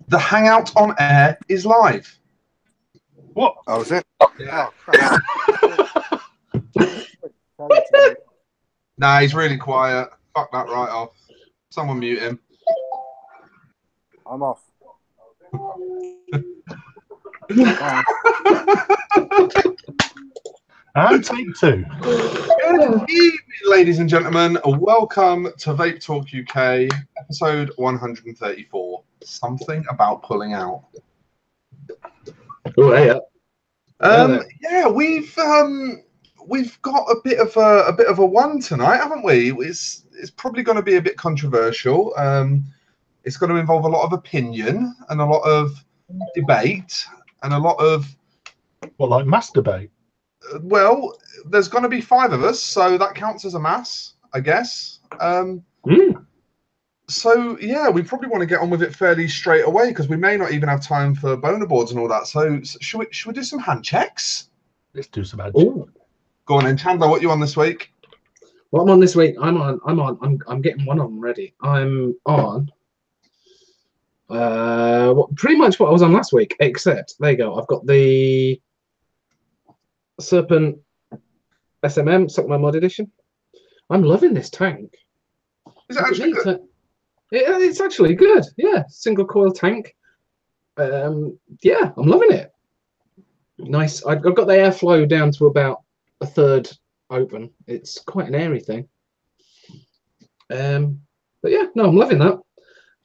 The Hangout on Air is live. What? Oh, is it? Yeah. Oh, crap. Nah, he's really quiet. Fuck that right off. Someone mute him. I'm off. And take two. Good evening, ladies and gentlemen. Welcome to Vape Talk UK, episode 134. Something about pulling out. Oh, yeah. Yeah, we've got a bit of a one tonight, haven't we? It's probably going to be a bit controversial. It's going to involve a lot of opinion and a lot of debate and a lot of like masturbate? Well, there's going to be 5 of us, so that counts as a mass, I guess. So yeah, we probably want to get on with it fairly straight away because we may not even have time for boner boards and all that. So should we do some hand checks? Let's do some hand checks. Go on then, Chandler. What you on this week? What I'm on this week? I'm getting one on ready. I'm on. Pretty much what I was on last week, except there you go. I've got the Serpent SMM Suck My Mod edition. I'm loving this tank. Is it actually good? It's actually good. Yeah, single coil tank. Yeah, I'm loving it. Nice. I've got the airflow down to about a third open. It's quite an airy thing. But yeah, no, I'm loving that.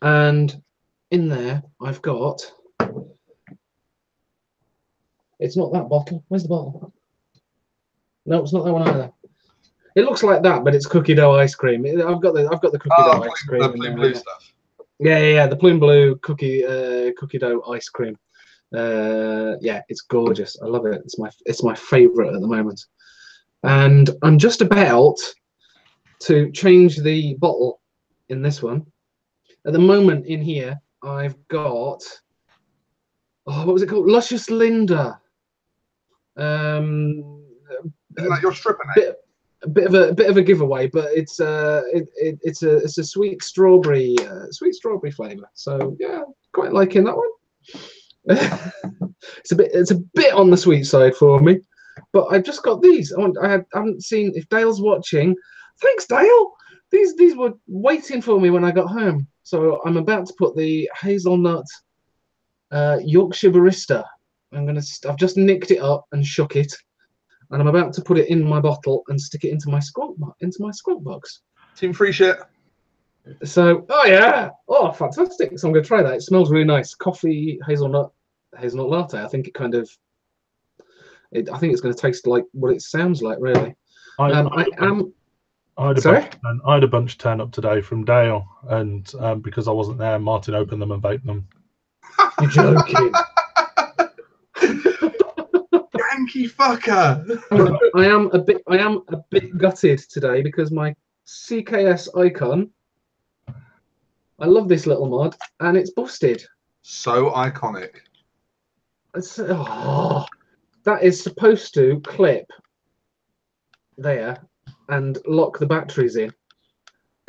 And in there, I've got. It's not that bottle. Where's the bottle? No, it's not that one either. It looks like that, but it's cookie dough ice cream. I've got the cookie dough ice cream. The plume blue stuff. Yeah. The plume blue cookie dough ice cream. Yeah, it's gorgeous. I love it. It's my favorite at the moment. And I'm just about to change the bottle in this one. At the moment in here, I've got what was it called? Luscious Linda. Isn't that your stripper name? A bit of a giveaway, but it's a sweet strawberry flavour. So yeah, quite liking that one. It's a bit on the sweet side for me, but I've just got these. I haven't seen if Dale's watching. Thanks, Dale. These were waiting for me when I got home, so I'm about to put the hazelnut Yorkshire Barista. I've just nicked it up and shook it. And I'm about to put it in my bottle and stick it into my squat box. Team free shit. So, fantastic! So I'm going to try that. It smells really nice. Coffee, hazelnut latte. I think it kind of. I think it's going to taste like what it sounds like, really. I had a bunch turn up today from Dale, and because I wasn't there, Martin opened them and vaped them. You're joking. Yankee fucker. I am a bit gutted today because my CKS icon. I love this little mod, and it's busted. So iconic. That is supposed to clip there and lock the batteries in.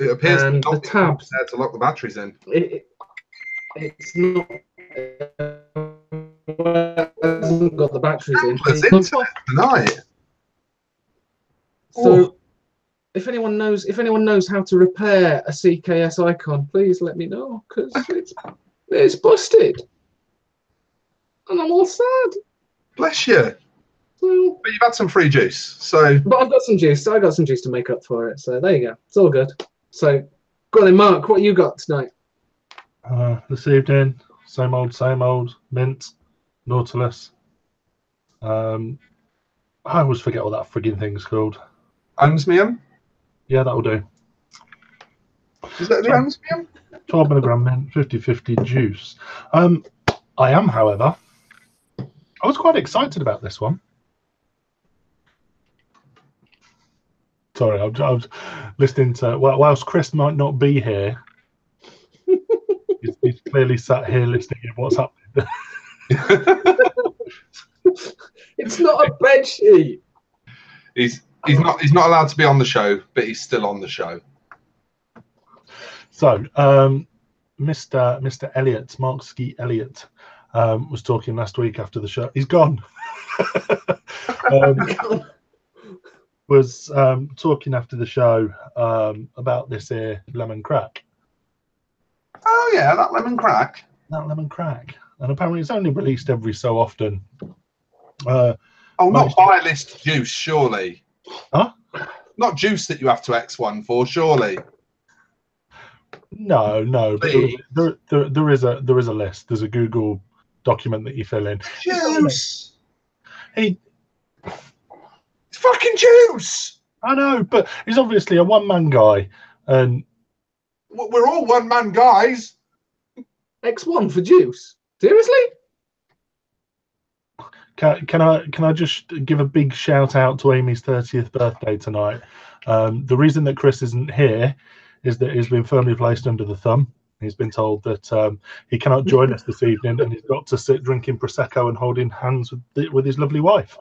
It appears and the tabs there to lock the batteries in. It's not. Hasn't got the batteries in. Tonight. So, if anyone knows how to repair a CKS icon, please let me know because it's busted, and I'm all sad. Bless you. So, but you've had some free juice, so. But I've got some juice. So I got some juice to make up for it. So there you go. It's all good. So, go on then, Mark. What you got tonight? This evening, same old, mint. Nautilus. I always forget what that frigging thing's called. Ansmium? Yeah, that'll do. Is that the Ansmium? 12 milligram mint, 50-50 juice. I am, however, I was quite excited about this one. Sorry, I was listening to, whilst Chris might not be here, he's clearly sat here listening to what's happening. It's not a bed sheet. He's not allowed to be on the show, but he's still on the show. So Mr. Elliott, Mark Ski Elliott, was talking last week after the show. He's gone. Was talking after the show about this here lemon crack. Oh yeah, that lemon crack. That lemon crack, and apparently it's only released every so often. Oh, not buy list juice, surely. Huh? Not juice that you have to X1 for, surely. No, but there is a list. There's a Google document that you fill in. Juice. It's fucking juice. I know, but he's obviously a one-man guy, and we're all one-man guys. X1 for juice? Seriously? Can I just give a big shout out to Amy's 30th birthday tonight? The reason that Chris isn't here is that he's been firmly placed under the thumb. He's been told that he cannot join us this evening, and he's got to sit drinking prosecco and holding hands with his lovely wife.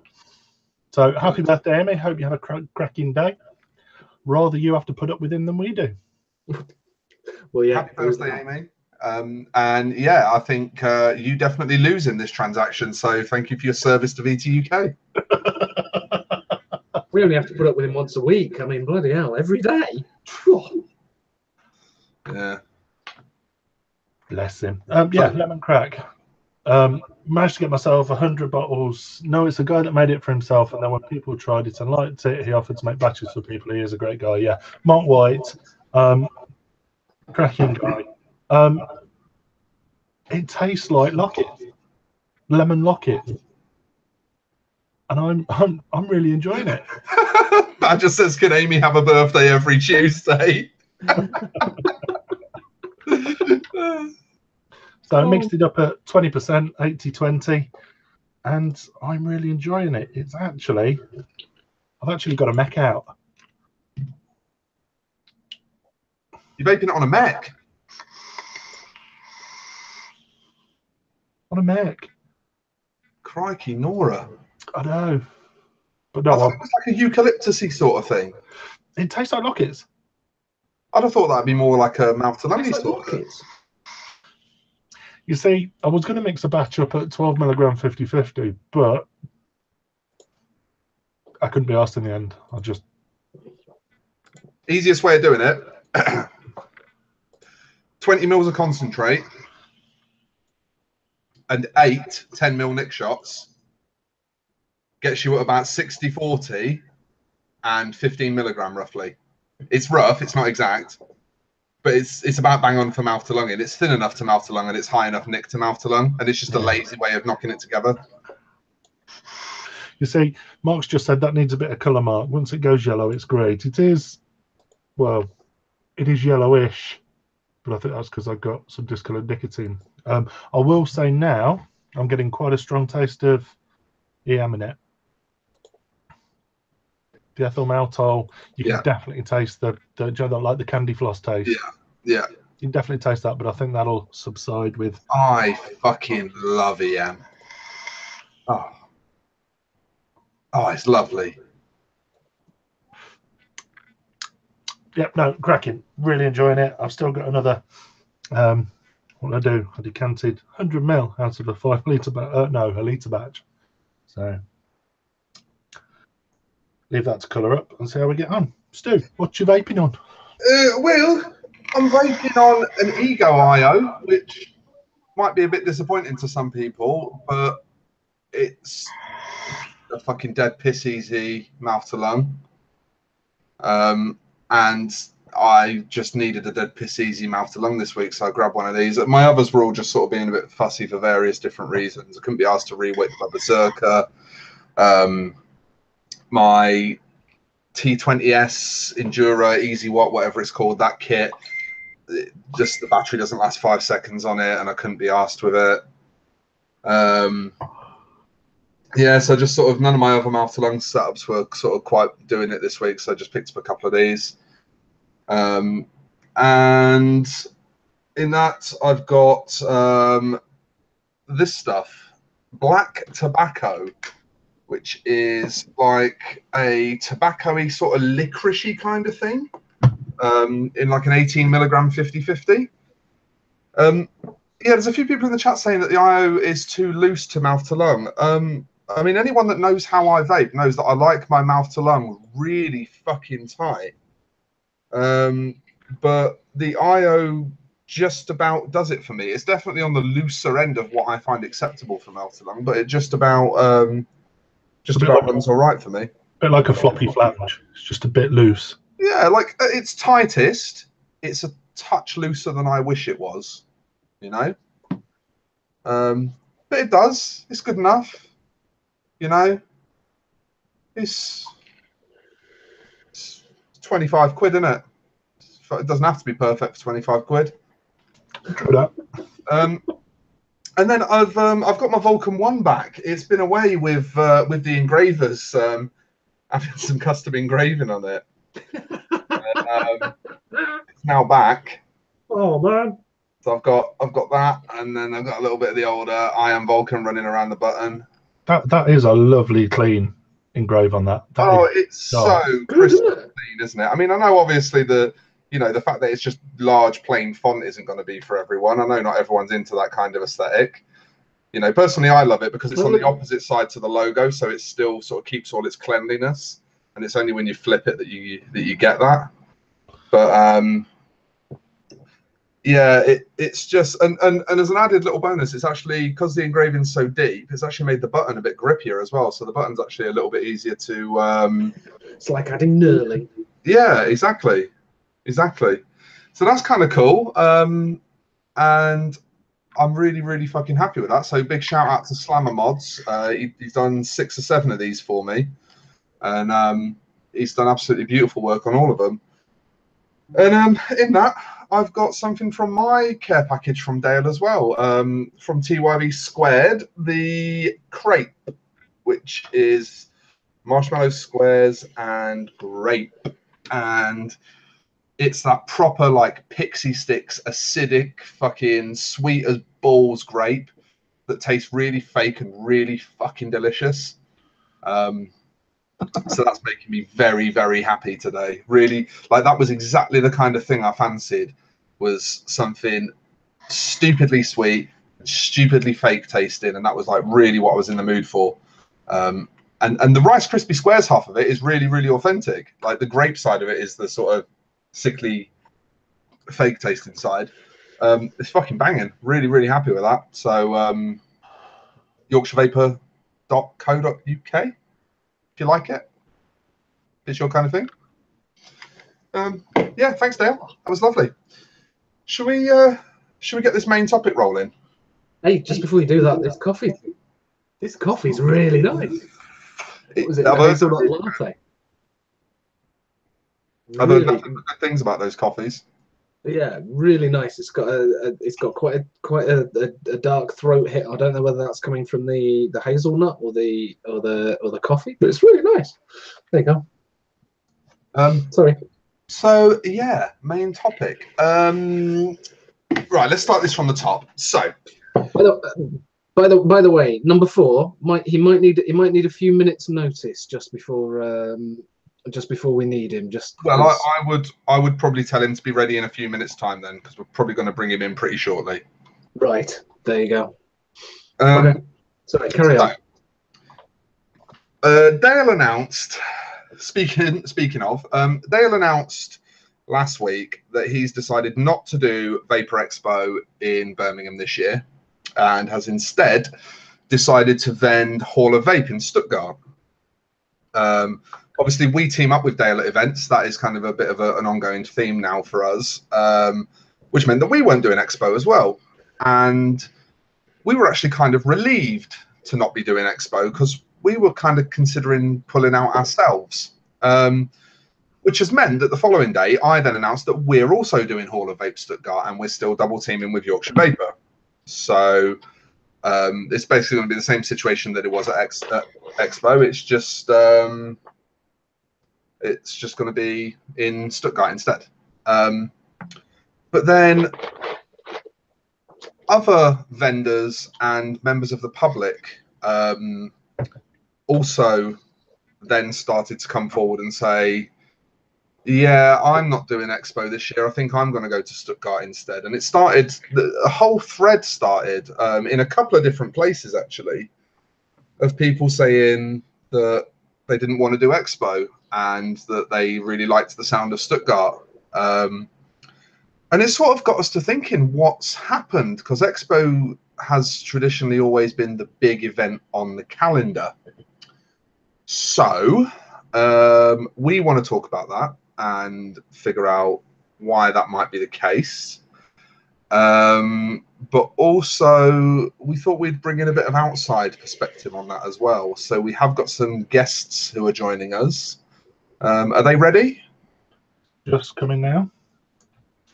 So happy birthday, Amy! Hope you have a cracking day. Rather you have to put up with him than we do. Well, yeah. Happy birthday, Amy. And yeah, I think you definitely lose in this transaction. So thank you for your service to VT UK. We only have to put up with him once a week. I mean, bloody hell, every day. Yeah. Bless him. Yeah, lemon crack. Managed to get myself 100 bottles. No, it's a guy that made it for himself, and then when people tried it and liked it, he offered to make batches for people. He is a great guy. Yeah, Mark White, cracking guy. It tastes like Locket, lemon Locket, and I'm really enjoying it. Badger says, "Can Amy have a birthday every Tuesday?" So I mixed it up at 20%, 80-20, and I'm really enjoying it. I've actually got a mech out. You're vaping it on a mech? On a mech. Crikey, Nora. I know. But no, I thought it was like a eucalyptus-y sort of thing. It tastes like Lockets. I'd have thought that'd be more like a mouth-to-lungy sort of thing. You see, I was going to mix a batch up at 12 milligram 50-50, but I couldn't be asked in the end. I just... Easiest way of doing it, 20 mils of concentrate and 8 10 mil nick shots gets you at about 60-40 and 15 milligram roughly. It's rough, it's not exact, but it's about bang on for mouth to lung, and it's thin enough to mouth to lung, and it's high enough nick to mouth to lung, and it's just a lazy way of knocking it together. You see, Mark's just said that needs a bit of colour, Mark. Once it goes yellow, it's great. It is, well, it is yellowish, but I think that's because I've got some discoloured nicotine. I will say now, I'm getting quite a strong taste of EM in it. The ethyl maltol, you can definitely taste the like the candy floss taste. Yeah. You can definitely taste that, but I think that'll subside with. I fucking love EM. Oh, it's lovely. Yep, no, cracking. Really enjoying it. I've still got another. What did I do? I decanted 100 ml out of a 5 litre a litre batch. So leave that to colour up and see how we get on. Stu, what you vaping on? Well, I'm vaping on an Ego IO, which might be a bit disappointing to some people, but it's a fucking dead piss easy mouth to lung. And I just needed a dead piss easy mouth to lung this week, so I grabbed one of these. My others were all just sort of being a bit fussy for various different reasons. I couldn't be asked to re-weight my Berserker. My T20S Endura Easy Watt, whatever it's called, that kit, just the battery doesn't last 5 seconds on it, and I couldn't be asked with it. Yeah, so just sort of none of my other mouth to lung setups were sort of quite doing it this week, so I just picked up a couple of these. And in that I've got this stuff, black tobacco, which is like a tobacco-y sort of licorice-y kind of thing, in like an 18 milligram 50-50. Yeah, there's a few people in the chat saying that the IO is too loose to mouth to lung. I mean, anyone that knows how I vape knows that I like my mouth to lung really fucking tight. But the IO just about does it for me. It's definitely on the looser end of what I find acceptable for mouth to lung, but it just about runs all right for me. A bit like a floppy flange. It's just a bit loose. Yeah, like it's tightest. It's a touch looser than I wish it was, you know. But it does. It's good enough, you know. It's 25 quid, isn't it? It doesn't have to be perfect for 25 quid. True that. And then I've got my Vulcan 1 back. It's been away with the engravers, having some custom engraving on it. It's now back. Oh man! So I've got that, and then I've got a little bit of the older Iron Vulcan running around the button. That is a lovely clean engrave on that. It's so crisp and clean, isn't it? I mean, I know obviously the fact that it's just large plain font isn't going to be for everyone. I know not everyone's into that kind of aesthetic. You know, personally, I love it because it's on the opposite side to the logo, so it still sort of keeps all its cleanliness, and it's only when you flip it that you get that. But yeah, it's just and as an added little bonus, it's actually, because the engraving's so deep, it's actually made the button a bit grippier as well. So the button's actually a little bit easier to. It's like adding knurling. Yeah, exactly. So that's kind of cool. And I'm really fucking happy with that. So big shout out to Slammer Mods. He's done 6 or 7 of these for me, and he's done absolutely beautiful work on all of them. And in that, I've got something from my care package from Dale as well, from TYV Squared, the crepe, which is marshmallow squares and grape, and it's that proper like Pixie Sticks acidic fucking sweet as balls grape that tastes really fake and really fucking delicious. So that's making me very happy today. Really, like, that was exactly the kind of thing I fancied, was something stupidly sweet and stupidly fake tasting, and that was like really what I was in the mood for. And the Rice Krispie Squares half of it is really authentic. Like, the grape side of it is the sort of sickly fake tasting side. It's fucking banging. Really happy with that. So yorkshirevapor.co.uk if you like it. It's your kind of thing. Yeah, thanks, Dale. That was lovely. Should we get this main topic rolling? Hey, just before you do that, this coffee's really nice. What was it? Hazelnut latte. I've heard nothing but good things about those coffees. Yeah, really nice. It's got quite a dark throat hit. I don't know whether that's coming from the hazelnut or the coffee, but it's really nice. There you go. Sorry. So yeah, main topic. Right, let's start this from the top. So, by the way, number 4 might need a few minutes notice just before we need him. Well, I would probably tell him to be ready in a few minutes' time then, because we're probably going to bring him in pretty shortly. Right, there you go. Okay. Sorry, carry on. Dale announced. Speaking of, Dale announced last week that he's decided not to do Vapor Expo in Birmingham this year, and has instead decided to vend Hall of Vape in Stuttgart. Obviously, we team up with Dale at events. That is kind of a bit of an ongoing theme now for us, which meant that we weren't doing Expo as well. And we were actually kind of relieved to not be doing Expo, because we were kind of considering pulling out ourselves, which has meant that the following day, I then announced that we're also doing Hall of Vape Stuttgart, and we're still double teaming with Yorkshire Vapor. So it's basically going to be the same situation that it was at Expo. It's just going to be in Stuttgart instead. But then other vendors and members of the public also then started to come forward and say, Yeah, I'm not doing Expo this year. I think I'm going to go to Stuttgart instead. And it started, a whole thread started in a couple of different places, actually, of people saying that they didn't want to do Expo and that they really liked the sound of Stuttgart. And it sort of got us to thinking what's happened, because Expo has traditionally always been the big event on the calendar. So we want to talk about that and figure out why that might be the case. But also we thought we'd bring in a bit of outside perspective on that as well. So we have got some guests who are joining us. Are they ready? Just coming now.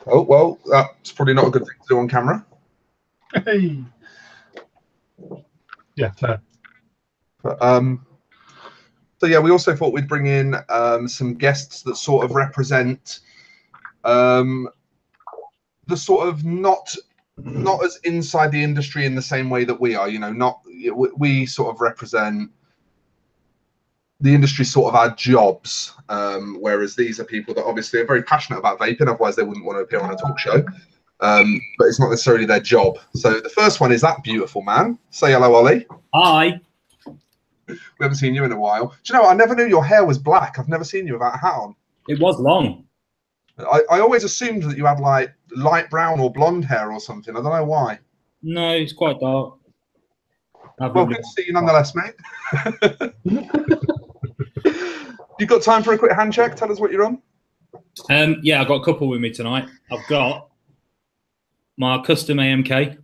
Oh, well, that's probably not a good thing to do on camera. Hey. Yeah, no. But, so yeah, we also thought we'd bring in some guests that sort of represent the sort of not as inside the industry in the same way that we are. You know, we sort of represent the industry, sort of our jobs, whereas these are people that obviously are very passionate about vaping, otherwise they wouldn't want to appear on a talk show. But it's not necessarily their job. So the first one is that beautiful man. Say hello, Ollie. Hi. We haven't seen you in a while. Do you know, I never knew your hair was black. I've never seen you without a hat on. It was long. I always assumed that you had like light brown or blonde hair or something. I don't know why. No, it's quite dark. Well, good to see you nonetheless, mate. You got time for a quick hand check? Tell us what you're on. Yeah, I've got a couple with me tonight. I've got my custom AMK,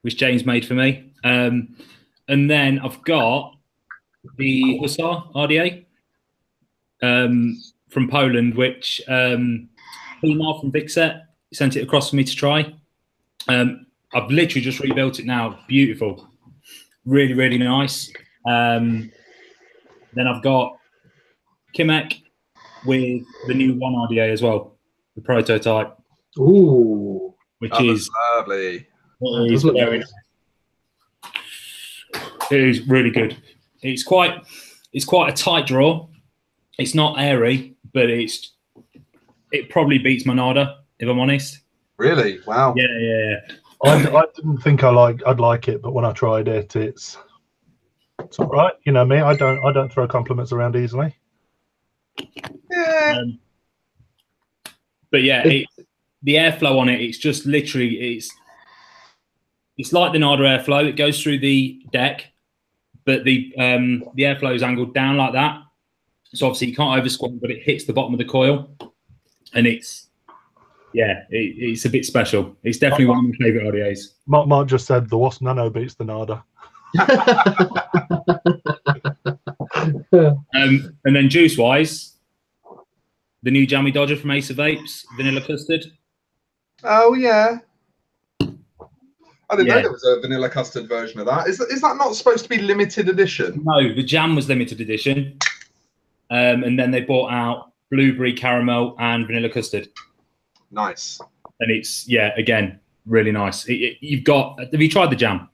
which James made for me. And then I've got the Hussar RDA from Poland, which Umar from Vixet sent it across for me to try. I've literally just rebuilt it now. Beautiful. Really, really nice. Then I've got Kimek with the new One RDA as well, the prototype. Ooh, which is lovely. It is very nice. It is really good. It's quite a tight draw. It's not airy, but it probably beats Monada, if I'm honest. Really? Wow. Yeah. I didn't think I'd like it, but when I tried it, it's all right. You know me, I don't throw compliments around easily. Yeah. But yeah, the airflow on it, it's just literally it's like the Nada airflow. It goes through the deck, but the airflow is angled down like that. So obviously you can't oversquat, but it hits the bottom of the coil, and it's a bit special. It's definitely one of my favourite RDAs. Mark just said the Wasp Nano beats the Nada. And then juice wise, the new Jammy Dodger from Ace of Vapes, vanilla custard. Oh yeah. I didn't know there was a vanilla custard version of that. Is that not supposed to be limited edition? No, the jam was limited edition. And then they brought out blueberry, caramel, and vanilla custard. Nice. And it's, again, really nice. Have you tried the jam?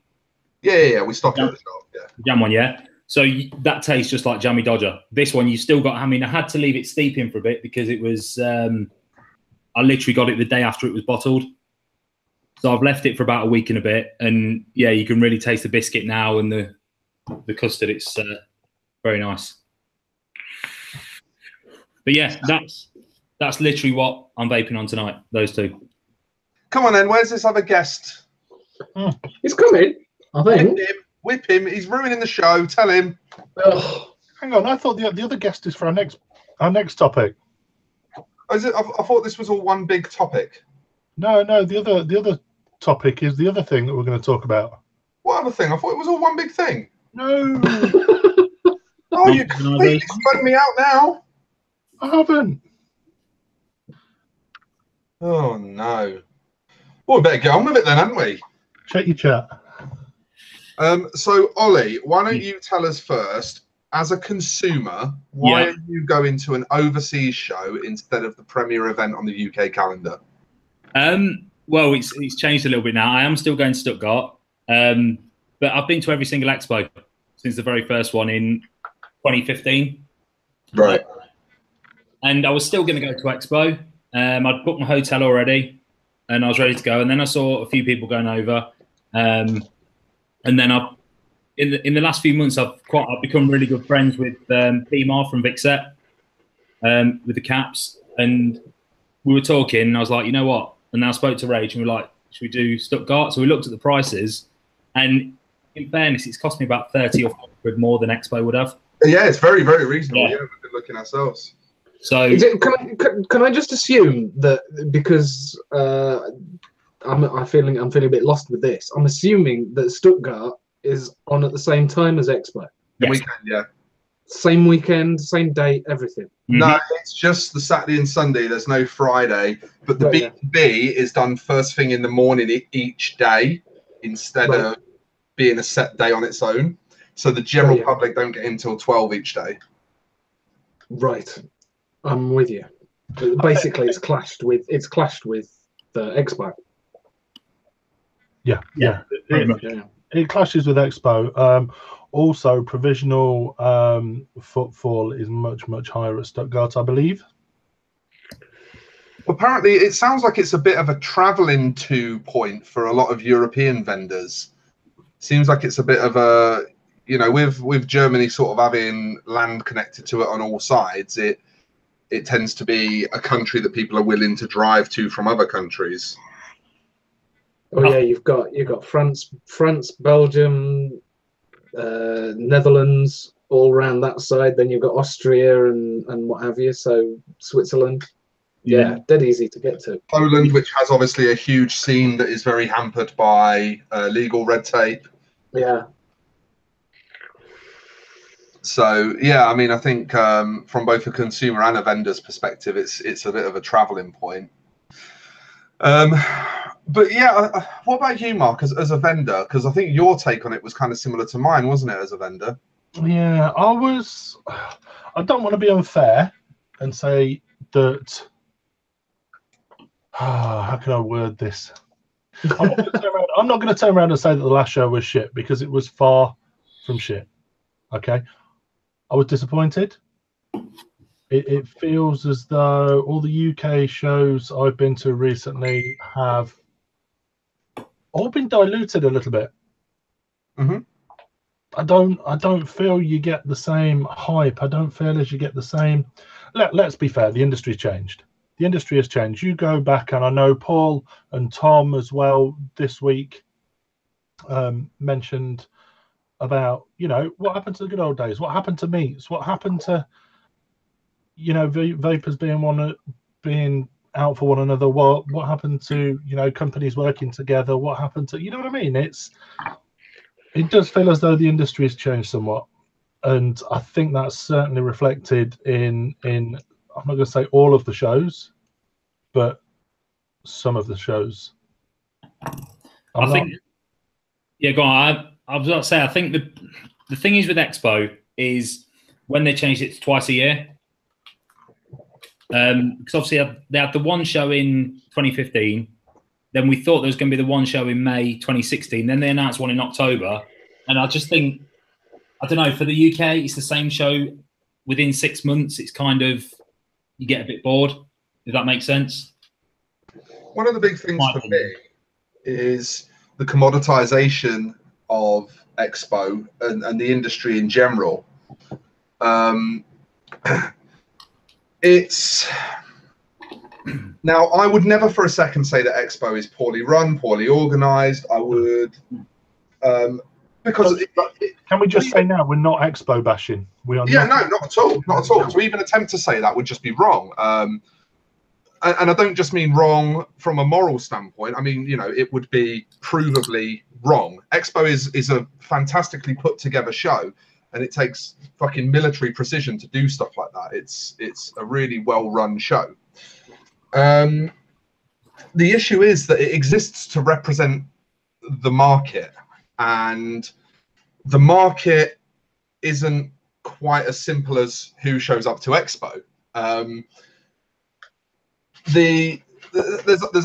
Yeah. We stopped at the shop. Yeah. The jam one, yeah. So that tastes just like Jammy Dodger. This one, you still got. I mean, I had to leave it steeping for a bit because it was. I literally got it the day after it was bottled. So I've left it for about a week and a bit, and yeah, you can really taste the biscuit now and the custard. It's very nice. But yeah, that's literally what I'm vaping on tonight. Those two. Come on then. Where's this other guest? He's coming. I think. Whip him. He's ruining the show. Tell him. Oh. Hang on. I thought the other guest is for our next topic. Oh, is it? I thought this was all one big topic. No. The other topic is the other thing that we're going to talk about. What other thing? I thought it was all one big thing. No. Oh, you completely spun me out now. I haven't. Oh no. Well, we better get on with it then, haven't we? Check your chat. So Ollie, why don't you tell us first, as a consumer, why are you going to an overseas show instead of the premier event on the UK calendar? Well, it's changed a little bit now. I am still going to Stuttgart, but I've been to every single Expo since the very first one in 2015. Right. And I was still going to go to Expo. I'd booked my hotel already, and I was ready to go. And then I saw a few people going over, and then in the last few months, I've become really good friends with P-Mar from Vixet, with the caps, and we were talking. And I was like, you know what? And then I spoke to Rage, and we were like, should we do Stuttgart? So we looked at the prices, and in fairness, it's cost me about 30 or 40 quid more than Expo would have. Yeah, it's very, very reasonable. Yeah. Yeah, we've been looking ourselves. So Can I just assume that because I'm feeling a bit lost with this, I'm assuming that Stuttgart is on at the same time as Expo. yes. Weekend, yeah. Same weekend, same date, everything. No, it's just the Saturday and Sunday. There's no Friday. But the Right, B2B is done first thing in the morning each day instead of being a set day on its own. So the general public don't get in till 12 each day. Right. I'm with you. Basically, it's clashed with the Expo. Yeah. pretty much. It clashes with Expo. Also, provisional footfall is much, much higher at Stuttgart, I believe. Apparently, it sounds like it's a bit of a traveling to point for a lot of European vendors. Seems like it's a bit of a, you know, with Germany sort of having land connected to it on all sides, it tends to be a country that people are willing to drive to from other countries. Oh yeah, you've got France, Belgium, Netherlands, all around that side. Then you've got Austria and what have you. So Switzerland, yeah, dead easy to get to. Poland, which has obviously a huge scene that is very hampered by legal red tape. Yeah. So yeah, I mean, I think from both a consumer and a vendor's perspective, it's a bit of a traveling point. But yeah, what about you, Mark, as a vendor? Because I think your take on it was kind of similar to mine, wasn't it, as a vendor? Yeah, I don't want to be unfair and say that. How can I word this? I'm not going to turn around and say that the last show was shit, because it was far from shit. Okay, I was disappointed. It feels as though all the UK shows I've been to recently have all been diluted a little bit. I don't feel you get the same hype. I don't feel as you get the same. Let's be fair. The industry's changed. The industry has changed. You go back, and I know Paul and Tom as well this week mentioned about, you know, what happened to the good old days? What happened to meets? What happened to, you know, vapors being out for one another? What happened to, you know, companies working together? What happened to, you know what I mean? It does feel as though the industry has changed somewhat, and I think that's certainly reflected in I'm not going to say all of the shows, but some of the shows. Yeah, go on. I was about to say, I think the thing is with Expo is when they changed it to twice a year. Because obviously they had the one show in 2015. Then we thought there was going to be the one show in May 2016. Then they announced one in October. And I just think, I don't know, for the UK, it's the same show within 6 months. It's kind of, you get a bit bored, if that makes sense. One of the big things for me is the commoditization of Expo and the industry in general. It's now, I would never for a second say that Expo is poorly run, poorly organized. I would, because can we just say now we're not Expo bashing? We are. Yeah, no, not at all, not at all. To even attempt to say that would just be wrong. And I don't just mean wrong from a moral standpoint. I mean, you know, it would be provably wrong. Expo is a fantastically put together show, and it takes fucking military precision to do stuff like that. It's a really well run show. The issue is that it exists to represent the market, and the market isn't quite as simple as who shows up to Expo. There's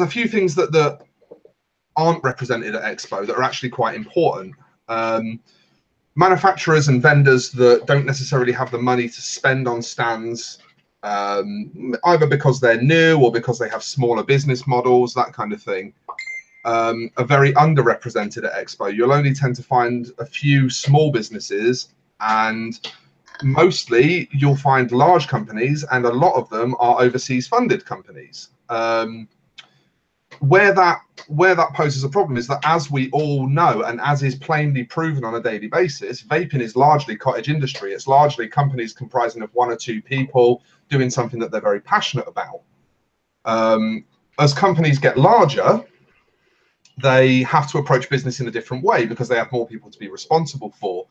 a few things that aren't represented at Expo that are actually quite important. manufacturers and vendors that don't necessarily have the money to spend on stands, either because they're new or because they have smaller business models, that kind of thing, are very underrepresented at Expo. You'll only tend to find a few small businesses, and mostly you'll find large companies, and a lot of them are overseas funded companies. Where that poses a problem is that, as we all know, and as is plainly proven on a daily basis, vaping is largely cottage industry. It's largely companies comprising of 1 or 2 people doing something that they're very passionate about. As companies get larger, they have to approach business in a different way because they have more people to be responsible for.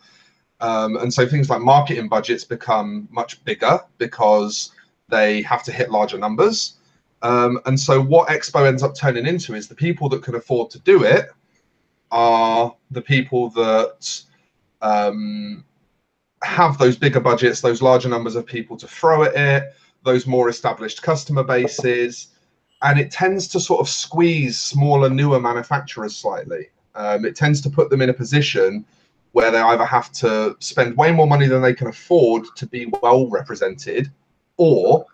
And so things like marketing budgets become much bigger because they have to hit larger numbers. And so what Expo ends up turning into is the people that can afford to do it are the people that have those bigger budgets, those larger numbers of people to throw at it, those more established customer bases. And it tends to sort of squeeze smaller, newer manufacturers slightly. It tends to put them in a position where they either have to spend way more money than they can afford to be well represented, or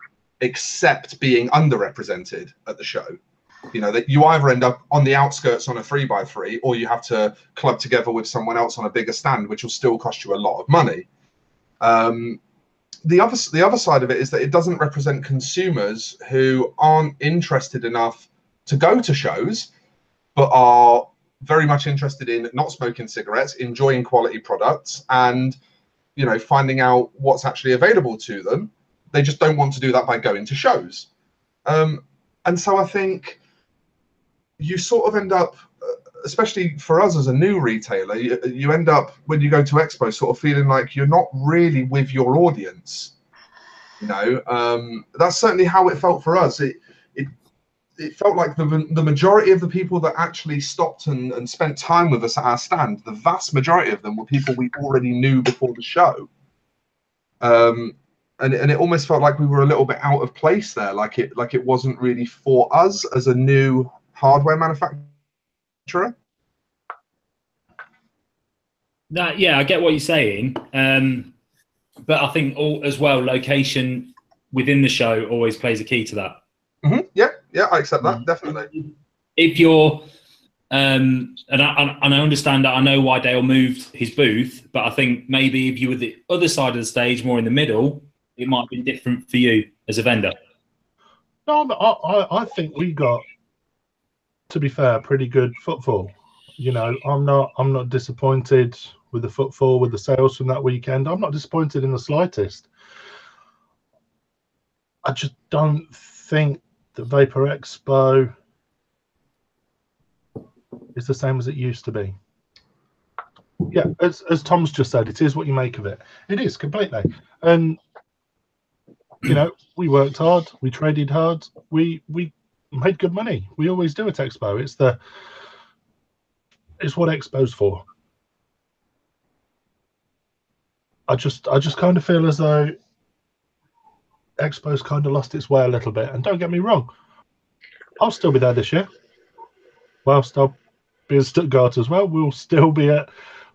accept being underrepresented at the show. You know, that you either end up on the outskirts on a 3x3, or you have to club together with someone else on a bigger stand, which will still cost you a lot of money. The other side of it is that it doesn't represent consumers who aren't interested enough to go to shows, but are very much interested in not smoking cigarettes, enjoying quality products, and, you know, finding out what's actually available to them. They just don't want to do that by going to shows. And so I think you sort of end up, especially for us as a new retailer, you end up, when you go to Expo, sort of feeling like you're not really with your audience. You know, that's certainly how it felt for us. It felt like the majority of the people that actually stopped and spent time with us at our stand, the vast majority of them were people we already knew before the show. And it almost felt like we were a little bit out of place there, like it wasn't really for us as a new hardware manufacturer. Yeah, I get what you're saying, but I think as well, location within the show always plays a key to that. Mm-hmm. Yeah, I accept that, definitely. If you're, and I understand that, I know why Dale moved his booth, but I think maybe if you were the other side of the stage, more in the middle, it might have been different for you as a vendor. No, I think we got, to be fair, pretty good footfall. You know, I'm not disappointed with the footfall, with the sales from that weekend. I'm not disappointed in the slightest. I just don't think the Vapor Expo is the same as it used to be. Yeah, as Tom's just said, it is what you make of it. It is completely. And you know, we worked hard, we traded hard, we made good money. We always do at Expo. It's what Expo's for. I just kind of feel as though Expo's kind of lost its way a little bit. And don't get me wrong, I'll still be there this year. Whilst I'll be in Stuttgart as well, we'll still be at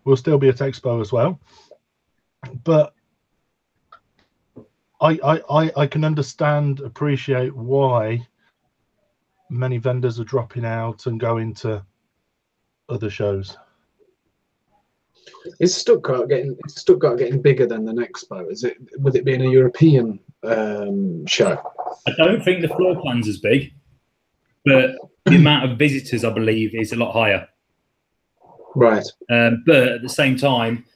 Expo as well. But I can appreciate why many vendors are dropping out and going to other shows. Is Stuttgart getting bigger than the Expo? With it being a European show? I don't think the floor plan's as big, but the amount of visitors, I believe, is a lot higher. Right. But at the same time,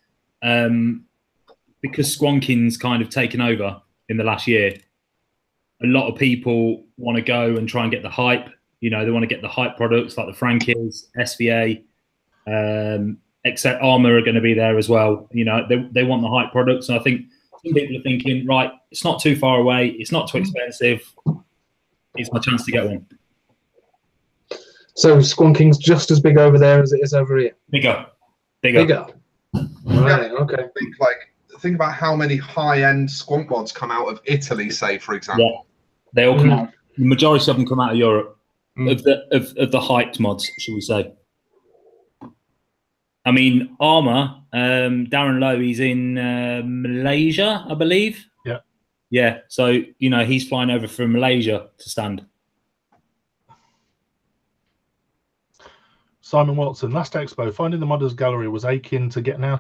because Squonking's kind of taken over in the last year, a lot of people want to go and try and get the hype. You know, they want to get the hype products like the Frankies, SVA, except Armour are going to be there as well. You know, they want the hype products. And I think some people are thinking, right, it's not too far away. It's not too expensive. It's my chance to get one. So Squonking's just as big over there as it is over here? Bigger. Right, okay. Think about how many high-end squonk mods come out of Italy, say, for example. Yeah. They all come out. The majority of them come out of Europe. Of the hyped mods, shall we say? I mean, Armour, Darren Lowe, he's in Malaysia, I believe. Yeah. Yeah. So, you know, he's flying over from Malaysia to stand. Simon Watson, last Expo, finding the Modders Gallery was akin to getting in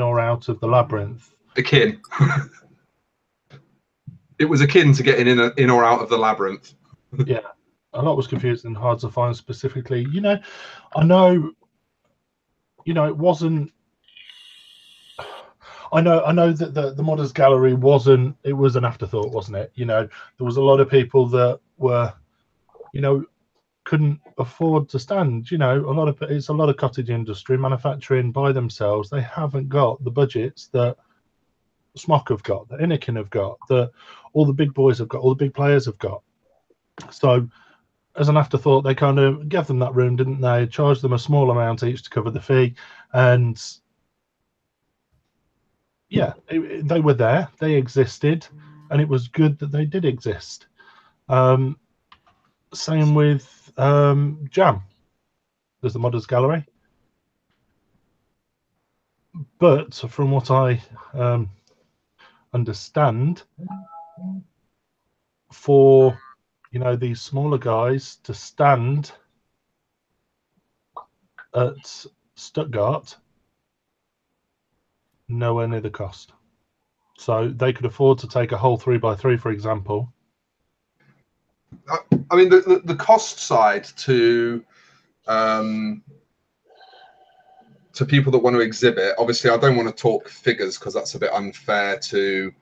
or out of the labyrinth. Akin. It was akin to getting in or out of the labyrinth. Yeah, a lot was confused and hard to find specifically. You know, I know. You know, it wasn't. I know that the Modders Gallery wasn't. It was an afterthought, wasn't it? You know, there was a lot of people that were, you know, couldn't afford to stand. You know, it's a lot of cottage industry manufacturing by themselves. They haven't got the budgets that Smock have got, that Innikin have got, that all the big boys have got, all the big players have got. So as an afterthought, they kind of gave them that room, didn't they? Charged them a small amount each to cover the fee. And yeah, they were there, they existed, and it was good that they did exist. Same with Jam. There's the Modders Gallery. But from what I understand, for, you know, these smaller guys to stand at Stuttgart, nowhere near the cost. So they could afford to take a whole 3x3, for example. I mean, the cost side to people that want to exhibit, obviously I don't want to talk figures because that's a bit unfair to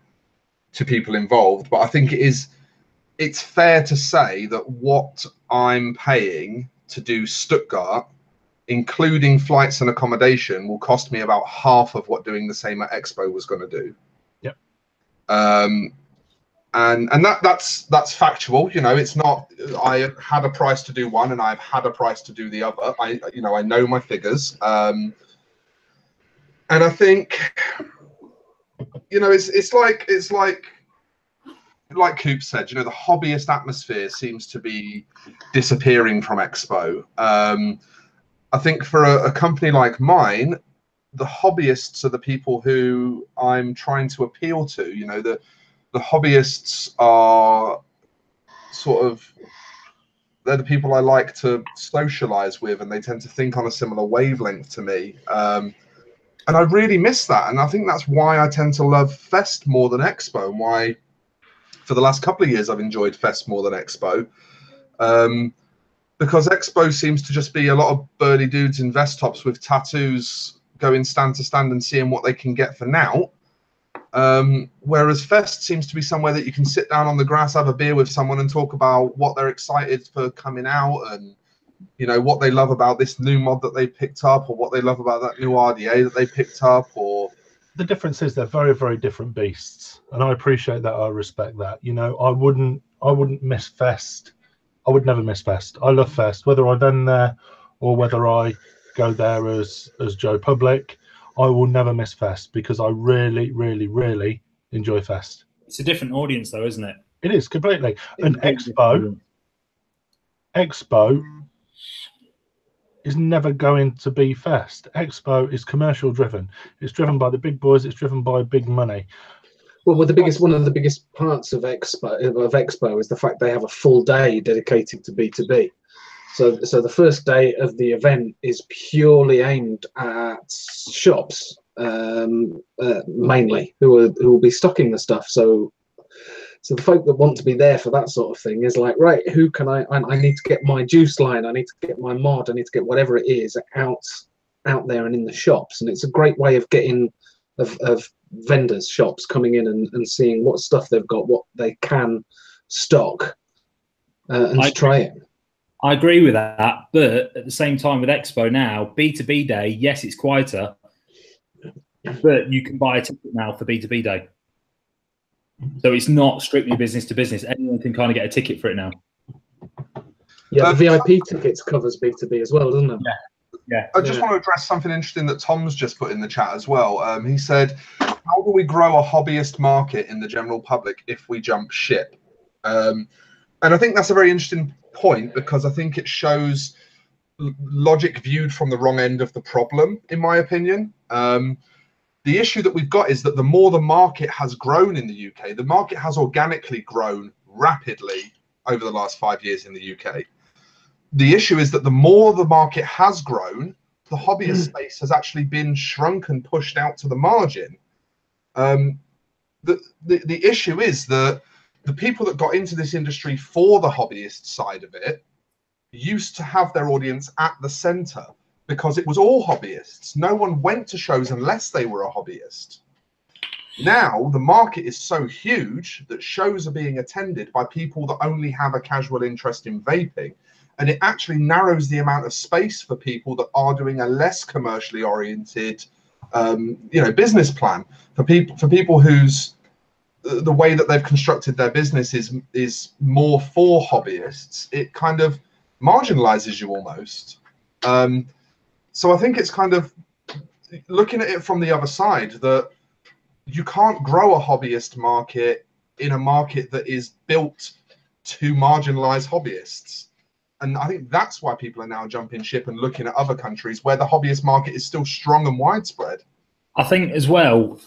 people involved, but I think it's fair to say that what I'm paying to do Stuttgart, including flights and accommodation, will cost me about half of what doing the same at Expo was going to do. Yep. And that's factual. You know, it's not, I had a price to do one and I've had a price to do the other. I know my figures. And I think, you know, it's like Coop said, you know, the hobbyist atmosphere seems to be disappearing from Expo. I think for a company like mine, the hobbyists are the people who I'm trying to appeal to. You know, the hobbyists are sort of, they're the people I like to socialize with, and they tend to think on a similar wavelength to me. And I really miss that. And I think that's why I tend to love Fest more than Expo, and why for the last couple of years I've enjoyed Fest more than Expo. Because Expo seems to just be a lot of burly dudes in vest tops with tattoos going stand to stand and seeing what they can get for now. Whereas Fest seems to be somewhere that you can sit down on the grass, have a beer with someone and talk about what they're excited for coming out, and, you know, what they love about this new mod that they picked up, or what they love about that new RDA that they picked up. Or the difference is they're very, very different beasts, and I appreciate that. I respect that. You know, I wouldn't miss Fest. I would never miss Fest. I love Fest, whether I've been there or whether I go there as Joe Public. I will never miss Fest because I really, really, really enjoy Fest. It's a different audience, though, isn't it? It is completely. And Expo is never going to be Fest. Expo is commercial driven. It's driven by the big boys. It's driven by big money. Well, one of the biggest parts of Expo is the fact they have a full day dedicated to B2B. So the first day of the event is purely aimed at shops, mainly, who will be stocking the stuff. So the folk that want to be there for that sort of thing is like, right, who can I need to get my juice line, I need to get my mod, I need to get whatever it is out there and in the shops. And it's a great way of getting of vendors, shops coming in and seeing what stuff they've got, what they can stock, and try it. I agree with that, but at the same time with Expo now, B2B Day, yes, it's quieter, but you can buy a ticket now for B2B Day. So it's not strictly business to business. Anyone can kind of get a ticket for it now. Yeah, the VIP tickets covers B2B as well, doesn't it? Yeah. I just want to address something interesting that Tom's just put in the chat as well. He said, how do we grow a hobbyist market in the general public if we jump ship? And I think that's a very interesting point because I think it shows logic viewed from the wrong end of the problem, in my opinion. The issue that we've got is that the more the market has grown in the UK, the market has organically grown rapidly over the last 5 years in the UK. The issue is that the more the market has grown, the hobbyist space has actually been shrunk and pushed out to the margin. The issue is that the people that got into this industry for the hobbyist side of it used to have their audience at the center because it was all hobbyists. No one went to shows unless they were a hobbyist. Now the market is so huge that shows are being attended by people that only have a casual interest in vaping, and it actually narrows the amount of space for people that are doing a less commercially oriented business plan. For people whose the way that they've constructed their business is more for hobbyists, it kind of marginalizes you almost. So I think it's kind of looking at it from the other side, that you can't grow a hobbyist market in a market that is built to marginalize hobbyists. And I think that's why people are now jumping ship and looking at other countries where the hobbyist market is still strong and widespread. I think as well,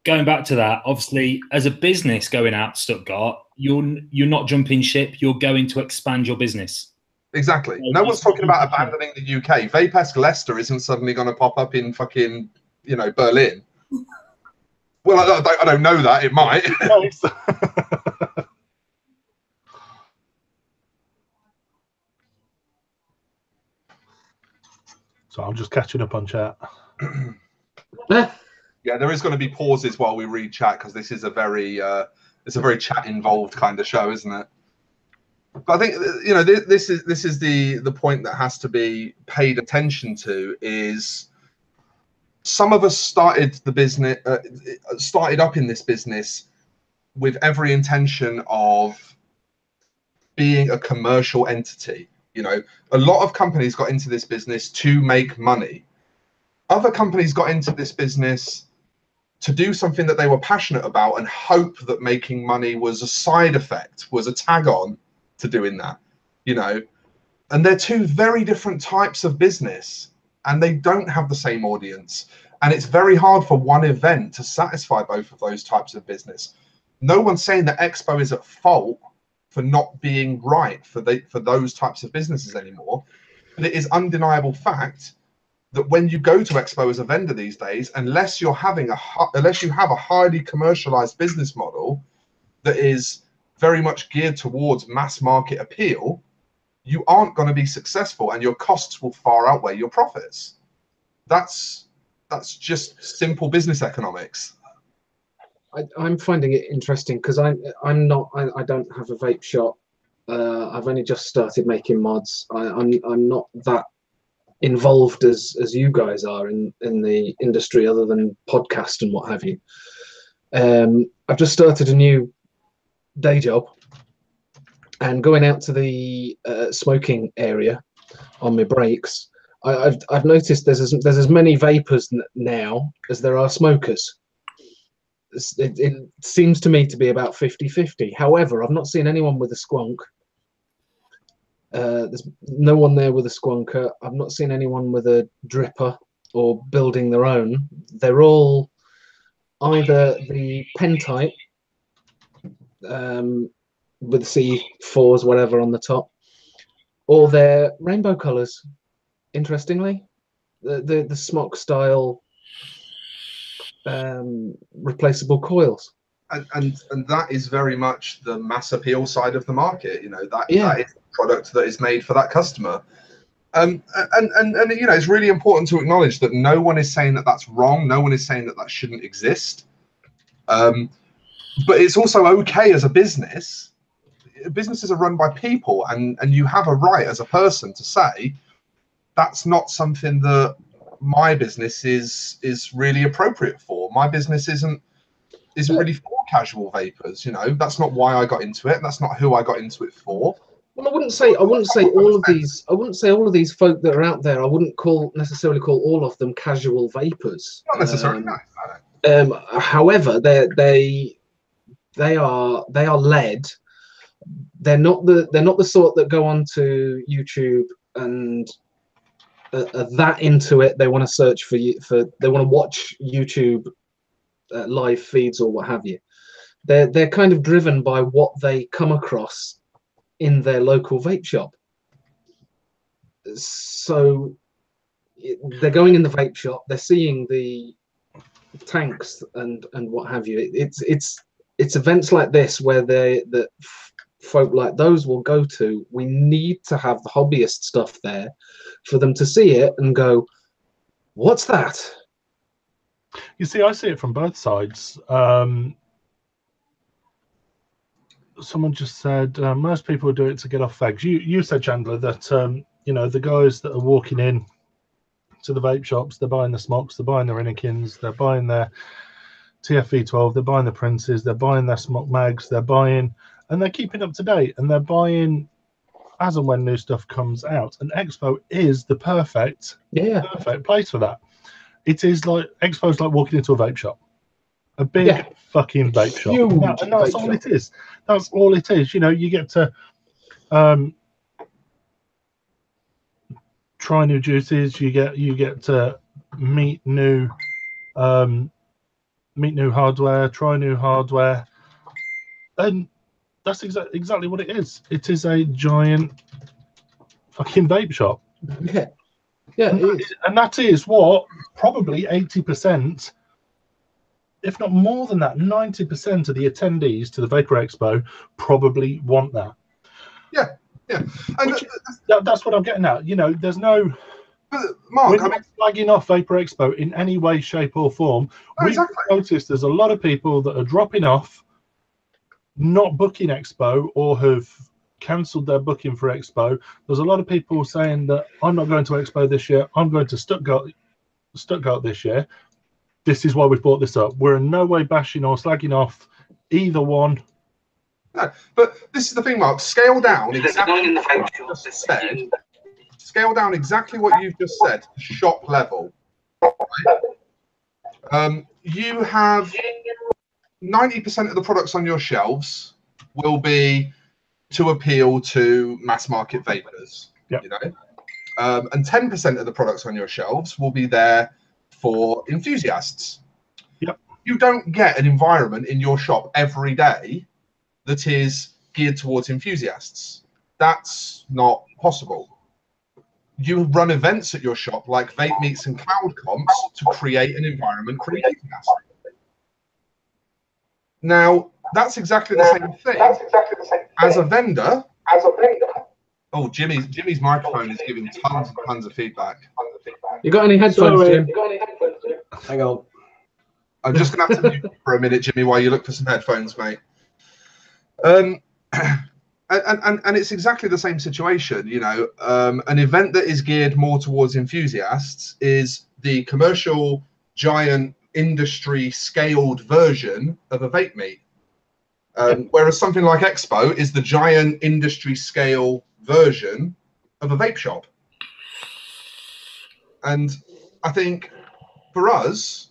going back to that, obviously, as a business going out to Stuttgart, you're not jumping ship, you're going to expand your business. Exactly. No one's talking about abandoning the UK. Vape-esque Leicester isn't suddenly going to pop up in fucking, Berlin. Well, I don't know that. It might. So I'm just catching up on chat. Yeah, there is going to be pauses while we read chat because this is a very chat involved kind of show, isn't it? But I think this is the point that has to be paid attention to. Is some of us started up in this business with every intention of being a commercial entity. A lot of companies got into this business to make money. Other companies got into this business to do something that they were passionate about and hope that making money was a side effect, was a tag on to doing that, and they're two very different types of business and they don't have the same audience. And it's very hard for one event to satisfy both of those types of business. No one's saying that Expo is at fault for not being right for those types of businesses anymore. But it is undeniable fact that when you go to Expo as a vendor these days, unless you have a highly commercialized business model that is very much geared towards mass market appeal, you aren't going to be successful and your costs will far outweigh your profits. That's just simple business economics. I'm finding it interesting because I don't have a vape shop. I've only just started making mods. I'm not that involved as you guys are in the industry, other than podcast and what have you. I've just started a new day job and going out to the smoking area on my breaks. I've noticed there's as many vapors now as there are smokers. It seems to me to be about 50-50. However, I've not seen anyone with a squonk. There's no one there with a squonker. I've not seen anyone with a dripper or building their own. They're all either the pen type with C4s, whatever, on the top, or they're rainbow colours. Interestingly, the smock style replaceable coils. And that is very much the mass appeal side of the market. That is a product that is made for that customer. And it's really important to acknowledge that no one is saying that that's wrong. No one is saying that shouldn't exist. But it's also okay as a business. Businesses are run by people, and you have a right as a person to say that's not something that my business is really appropriate for. My business isn't really for casual vapors. That's not why I got into it. That's not who I got into it for. Well, I wouldn't say all of these. I wouldn't say all of these folk that are out there. I wouldn't necessarily call all of them casual vapors. Not necessarily. However, they are led they're not the sort that go onto YouTube and are that into it. They want to search they want to watch YouTube live feeds or what have you. They're kind of driven by what they come across in their local vape shop. So they're going in the vape shop, they're seeing the tanks and what have you. It's events like this where that folk like those will go to. We need to have the hobbyist stuff there for them to see it and go, what's that? You see, I see it from both sides. Someone just said most people do it to get off fags. You said, Chandler, that you know, the guys that are walking in to the vape shops, they're buying the smocks, they're buying their Innikins, they're buying their TFV12, they're buying the Princes, they're buying their smock mags, they're buying, and they're keeping up to date, and they're buying as and when new stuff comes out. And Expo is the perfect place for that. It is like, Expo's like walking into a vape shop. A big fucking vape shop. And that's all it is. That's all it is. You know, you get to try new juices, you get to meet new hardware, try new hardware, and that's exactly what it is. It is a giant fucking vape shop. And that is what probably 80%, if not more than that, 90% of the attendees to the Vapor Expo probably want that. And that's what I'm getting at. You know, there's no. But Mark, we're not flagging off Vapor Expo in any way, shape, or form. We've noticed there's a lot of people that are dropping off, not booking Expo, or have cancelled their booking for Expo. There's a lot of people saying that I'm not going to Expo this year. I'm going to Stuttgart this year. This is why we've brought this up. We're in no way bashing or slagging off either one. No, but this is the thing, Mark. Scale down exactly what you just said. Scale down exactly what you've just said. Shop level. Right? You have 90% of the products on your shelves will be to appeal to mass market vapors. Yep. You know, and 10% of the products on your shelves will be there for enthusiasts. Yep. You don't get an environment in your shop every day that is geared towards enthusiasts. That's not possible. You run events at your shop like Vape Meets and Cloud Comps to create an environment for enthusiasts. Now, that's exactly the same thing. As a vendor. Oh, Jimmy's microphone is giving tons and tons of feedback. You got any headphones, Jim? Hang on. I'm just going to have to mute you for a minute, Jimmy, while you look for some headphones, mate. And it's exactly the same situation, you know. An event that is geared more towards enthusiasts is the commercial giant industry scaled version of a vape meet. Whereas something like Expo is the giant industry scale version of a vape shop. And I think for us,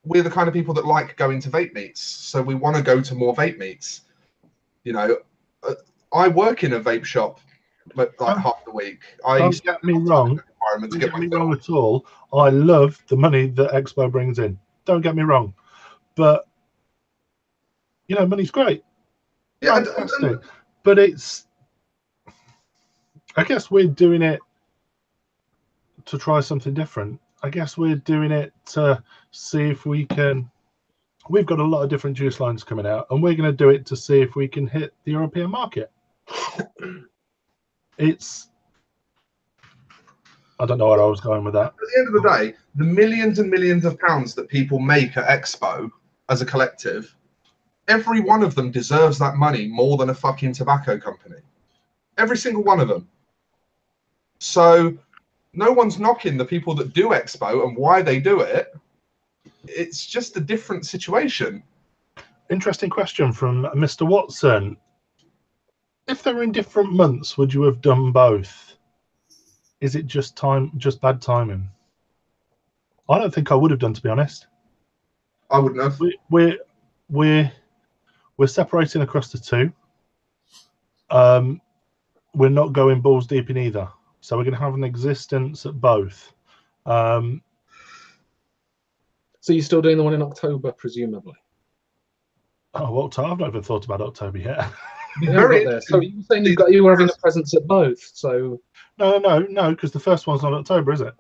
we're the kind of people that like going to vape meets. So we want to go to more vape meets. You know, I work in a vape shop like half the week. Don't get me wrong. Don't get me wrong at all. I love the money that Expo brings in. Don't get me wrong. But, you know, money's great. Yeah, fantastic. But it's, I guess we're doing it to try something different. I guess we're doing it to see if we can. We've got a lot of different juice lines coming out, and we're going to do it to see if we can hit the European market. It's, I don't know where I was going with that. At the end of the day, the millions and millions of pounds that people make at Expo as a collective, every one of them deserves that money more than a fucking tobacco company. Every single one of them. So no one's knocking the people that do Expo and why they do it. It's just a different situation. Interesting question from Mr. Watson. If they're in different months, would you have done both? Is it just bad timing? I don't think I would have done, to be honest. I wouldn't have. We're separating across the two. we're not going balls deep in either. So we're going to have an existence at both. So you're still doing the one in October, presumably? Oh, October? I've not even thought about October yet. Very there. So you were saying you were having a presence at both. So no, because the first one's not October, is it?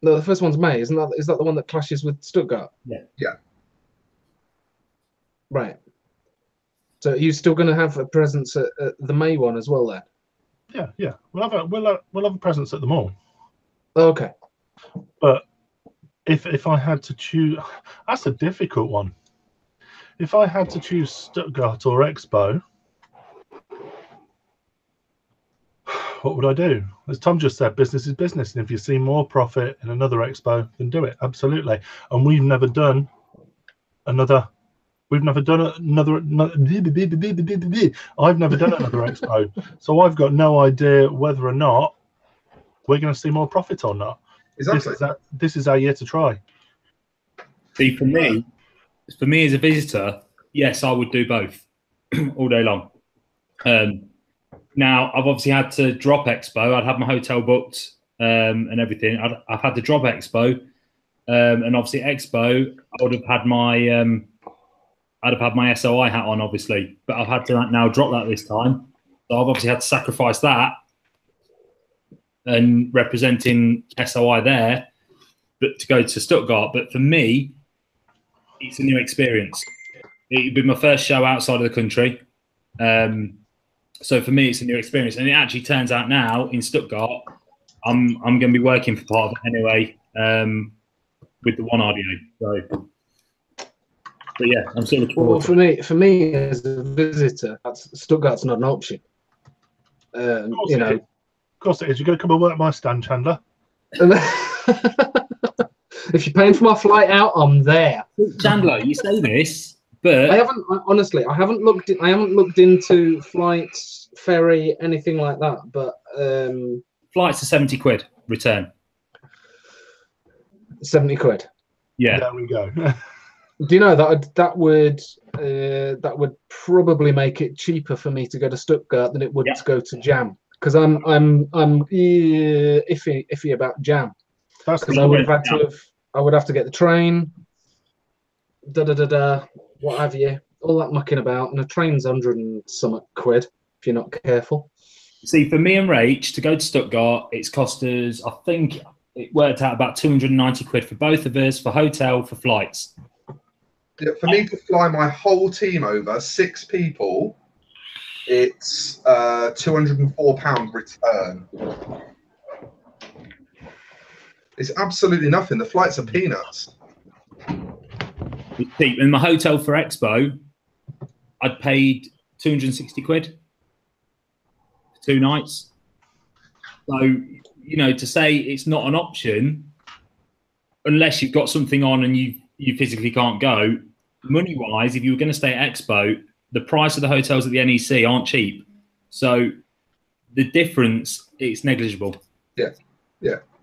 no, the first one's May. Is that the one that clashes with Stuttgart? Yeah. Right. So are you still going to have a presence at the May one as well then? Yeah. We'll have a presence at them all. Okay. But if I had to choose, that's a difficult one. If I had to choose Stuttgart or Expo, what would I do? As Tom just said, business is business, and if you see more profit in another Expo, then do it, absolutely. And we've never done another. I've never done another Expo, so I've got no idea whether or not we're going to see more profit or not. Exactly. This is our year to try. See, for me as a visitor, yes, I would do both all day long. Now, I've obviously had to drop Expo. I'd had my hotel booked and everything. I've had to drop Expo, and obviously Expo, I would have had my I'd have had my SOI hat on, obviously, but I've had to now drop that this time. So I've obviously had to sacrifice that and representing SOI there, but to go to Stuttgart. But for me, it's a new experience. It'd be my first show outside of the country. So for me, it's a new experience. And it actually turns out now in Stuttgart, I'm going to be working for part of it anyway with the one RDA. So, but yeah, I'm still looking forward. Well, for me as a visitor, Stuttgart's not an option. You know, of course it is. You're going to come and work my stand, Chandler. If you're paying for my flight out, I'm there. Chandler, you say this, but I haven't looked into flights, ferry, anything like that. But flights are 70 quid return. 70 quid. Yeah, there we go. Do you know that would probably make it cheaper for me to go to Stuttgart than it would to go to Jam, because I'm iffy about Jam, because I would have to get the train, what have you, all that mucking about, and the train's 100 and some quid if you're not careful. See, for me and Rach to go to Stuttgart, it's cost us, I think it worked out about 290 quid for both of us, for hotel, for flights. Yeah, for me to fly my whole team over, 6 people, it's £204 return. It's absolutely nothing. The flights are peanuts. It's cheap. In my hotel for Expo, I'd paid 260 quid for 2 nights. So, you know, to say it's not an option, unless you've got something on and you physically can't go, money-wise, if you were going to stay at Expo, the price of the hotels at the NEC aren't cheap. So the difference, it's negligible. Yeah.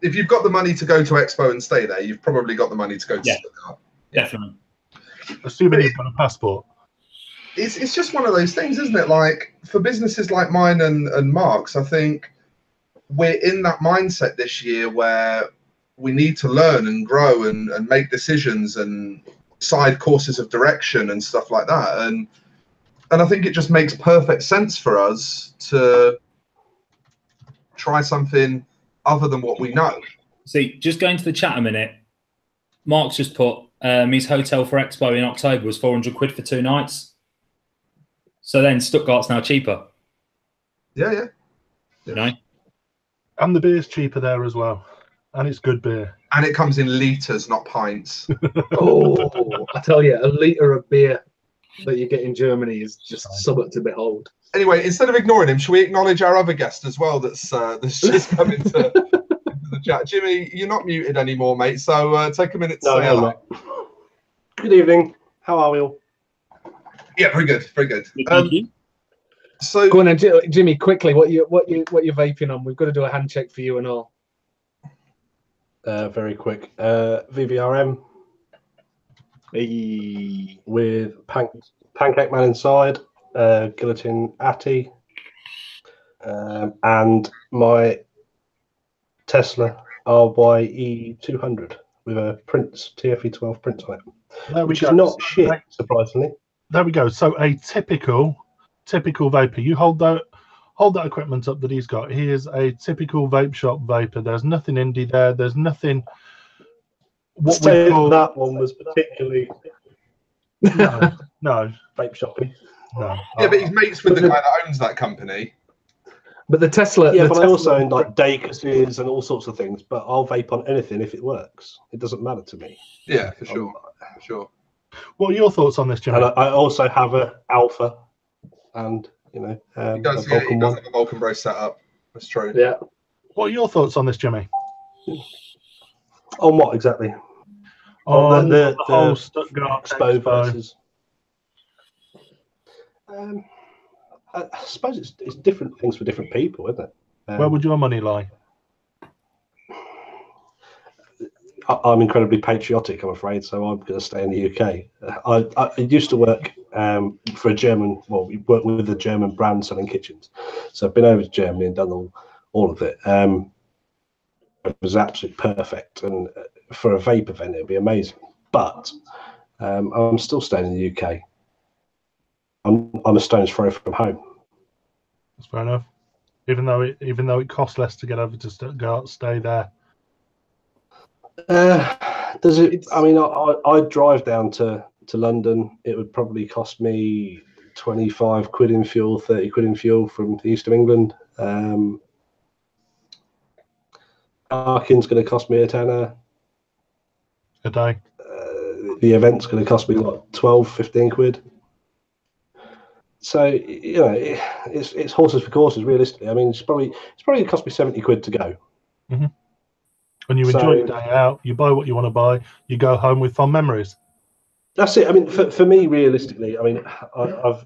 If you've got the money to go to Expo and stay there, you've probably got the money to go to Stuttgart. Definitely. Assuming you've got a passport. It's just one of those things, isn't it? Like, for businesses like mine and Mark's, I think we're in that mindset this year where we need to learn and grow and make decisions and side courses of direction and stuff like that. And I think it just makes perfect sense for us to try something other than what we know. See, just going to the chat a minute, Mark's just put his hotel for Expo in October was 400 quid for 2 nights. So then Stuttgart's now cheaper. Yeah. You know? And the beer's cheaper there as well. And it's good beer. And it comes in litres, not pints. Oh, I tell you, a litre of beer that you get in Germany is just something to behold. Anyway, instead of ignoring him, should we acknowledge our other guest as well that's just come into the chat? Jimmy, you're not muted anymore, mate, so take a minute to say hello. Good evening. How are we all? Yeah, very good. Thank you. So go on then, Jimmy, quickly, what you vaping on? We've got to do a hand check for you and all. Very quick. VVRM with Pancake Man inside, Guillotine Atty, and my Tesla RYE200 with a Prince TFE12 print on it, which is not shit, surprisingly. There we go. So a typical vapor. You hold that equipment up that he's got. He is a typical vape shop vapor. There's nothing indie there. There's nothing. What we call that one was particularly no vape shopping. No. Yeah, but he's mates with the guy that owns that company. But the Tesla. Yeah, the but Tesla, I also own like Dacuses and all sorts of things. But I'll vape on anything if it works. It doesn't matter to me. Yeah, for sure. For sure. What are your thoughts on this, Jimmy? And I also have a Alpha, and he does, he does have a Vulcan Bro setup. That's true. Yeah. What are your thoughts on this, Jimmy? On what exactly? On the whole the Stuttgart Expo Expo. versus. I suppose it's different things for different people, isn't it? Where would your money lie? I'm incredibly patriotic, I'm afraid, so I'm going to stay in the UK. I used to work for a German, well, we worked with a German brand selling kitchens. So I've been over to Germany and done all of it. It was absolutely perfect. And for a vape event, it would be amazing. But I'm still staying in the UK. I'm a stone's throw from home. That's fair enough. Even though it costs less to get over to Stuttgart, stay there. Does it? I mean, I'd drive down to London. It would probably cost me 25 quid in fuel, 30 quid in fuel from the east of England. Parking's going to cost me a tenner a day. The event's going to cost me like 12, 15 quid. So it's horses for courses. Realistically, I mean, it's probably going to cost me 70 quid to go. Mm-hmm. And you enjoy your day out. You buy what you want to buy. You go home with fond memories. That's it. I mean, for me, realistically, I mean, I've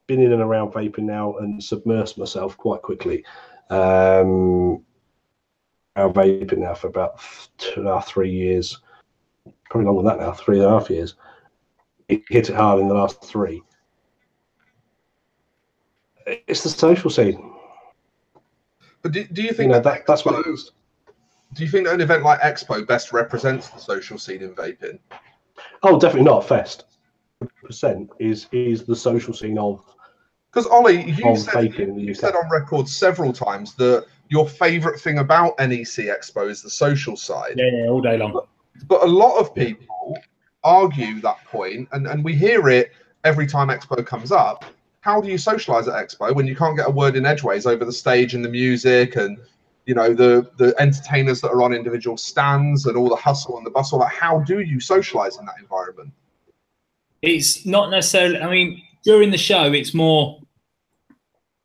been in and around vaping now and submersed myself quite quickly. I'm vaping now for about 2.5, 3 years. Probably longer than that now, 3.5 years. It hit it hard in the last 3. It's the social scene. But do you think that's what it is? Do you think that an event like Expo best represents the social scene in vaping? Oh, definitely not a fest. 100% is the social scene of. Because Ollie, you said on record several times that your favourite thing about an EC Expo is the social side. Yeah, all day long. But a lot of people argue that point, and we hear it every time Expo comes up. How do you socialise at Expo when you can't get a word in edgeways over the stage and the music and the entertainers that are on individual stands and all the hustle and the bustle? Like, how do you socialise in that environment? It's not necessarily. I mean, during the show, it's more.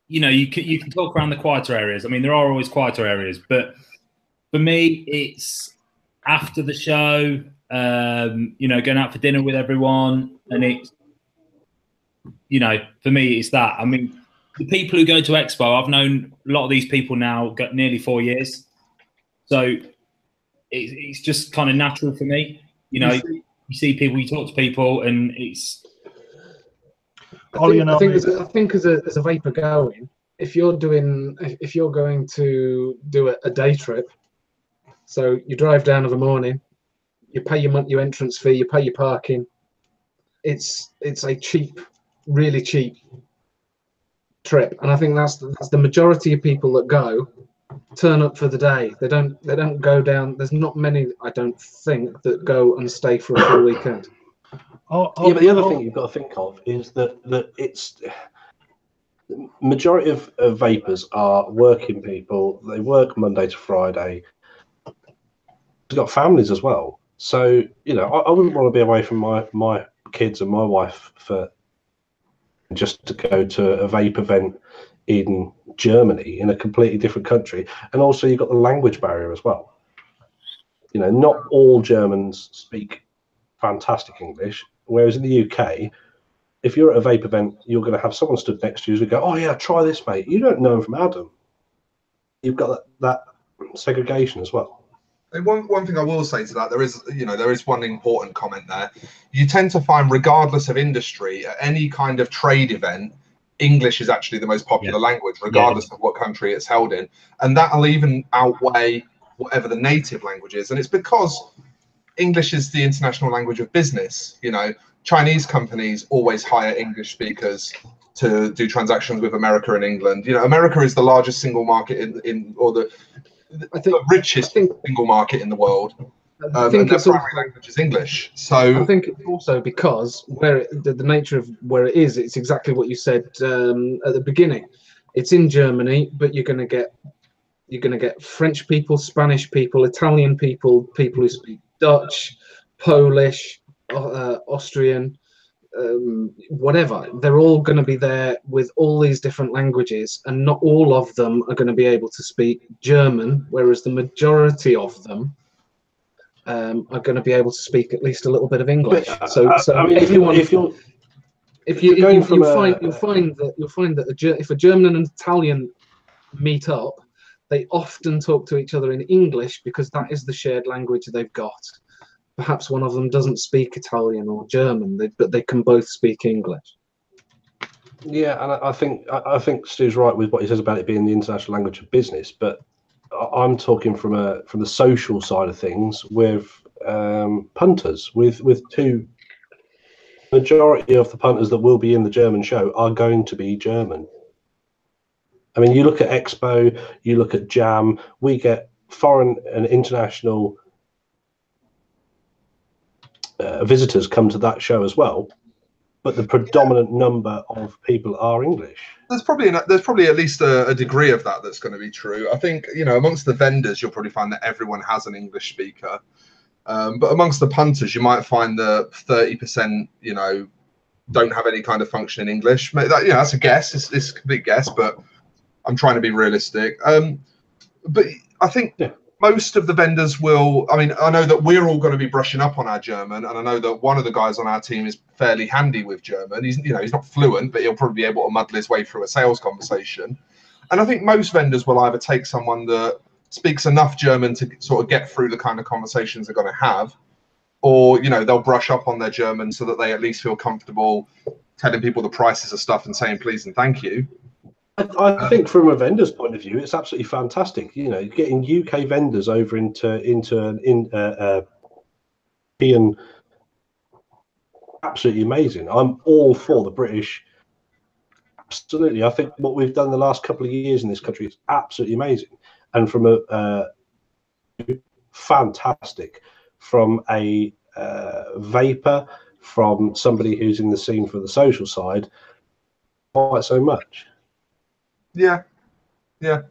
You can talk around the quieter areas. I mean, there are always quieter areas, but for me, it's after the show. Going out for dinner with everyone, and it's. For me, it's that. I mean, the people who go to Expo, I've known a lot of these people now, got nearly 4 years. So it's just kind of natural for me. You see people, you talk to people, and it's. I think as a vapor going, if you're going to do a day trip, so you drive down in the morning, you pay your entrance fee, you pay your parking. It's a cheap. Really cheap trip, and I think that's the majority of people that go turn up for the day. They don't go down. There's not many, I don't think, that go and stay for a full weekend. But the other thing you've got to think of is that it's the majority of vapors are working people. They work Monday to Friday. They've got families as well, so I wouldn't want to be away from my kids and my wife for. Just to go to a vape event in Germany, in a completely different country. And also you've got the language barrier as well. Not all Germans speak fantastic English, whereas in the UK, if you're at a vape event, you're going to have someone stood next to you who go, "Oh yeah, try this, mate." You don't know them from Adam. You've got that segregation as well. And one thing I will say to that, there is one important comment there. You tend to find, regardless of industry, at any kind of trade event, English is actually the most popular language, regardless of what country it's held in, and that'll even outweigh whatever the native language is. And it's because English is the international language of business. You know, Chinese companies always hire English speakers to do transactions with America and England. You know, America is the largest single market or the richest single market in the world. And their primary language is English. So I think it's also because the nature of where it is, it's exactly what you said at the beginning. It's in Germany, but you're going to get French people, Spanish people, Italian people, people who speak Dutch, Polish, Austrian, whatever. They're all going to be there with all these different languages, and not all of them are going to be able to speak German, whereas the majority of them are going to be able to speak at least a little bit of English. So I mean, you'll find that if a German and an Italian meet up, they often talk to each other in English because that is the shared language they've got. Perhaps one of them doesn't speak Italian or German, but they can both speak English. Yeah, and I think Stu's right with what he says about it being the international language of business, but I'm talking from the social side of things with punters, with two. Majority of the punters that will be in the German show are going to be German. I mean, you look at Expo, you look at Jam, we get foreign and international visitors come to that show as well, but the predominant number of people are English. There's probably at least a degree of that that's going to be true. I think, you know, amongst the vendors, you'll probably find that everyone has an English speaker. But amongst the punters, you might find that 30%, you know, don't have any kind of function in English. That's a guess. It's a complete guess, but I'm trying to be realistic. But I think most of the vendors will. I mean, I know that we're all going to be brushing up on our German, and I know that one of the guys on our team is fairly handy with German. He's not fluent, but he'll probably be able to muddle his way through a sales conversation. And I think most vendors will either take someone that speaks enough German to sort of get through the kind of conversations they're going to have, or, you know, they'll brush up on their German so that they at least feel comfortable telling people the prices of stuff and saying please and thank you. I think from a vendor's point of view, it's absolutely fantastic. You know, getting UK vendors over into being absolutely amazing. I'm all for the British. Absolutely, I think what we've done the last couple of years in this country is absolutely amazing. And from a fantastic, from a vapor, from somebody who's in the scene for the social side, quite so much. Yeah. I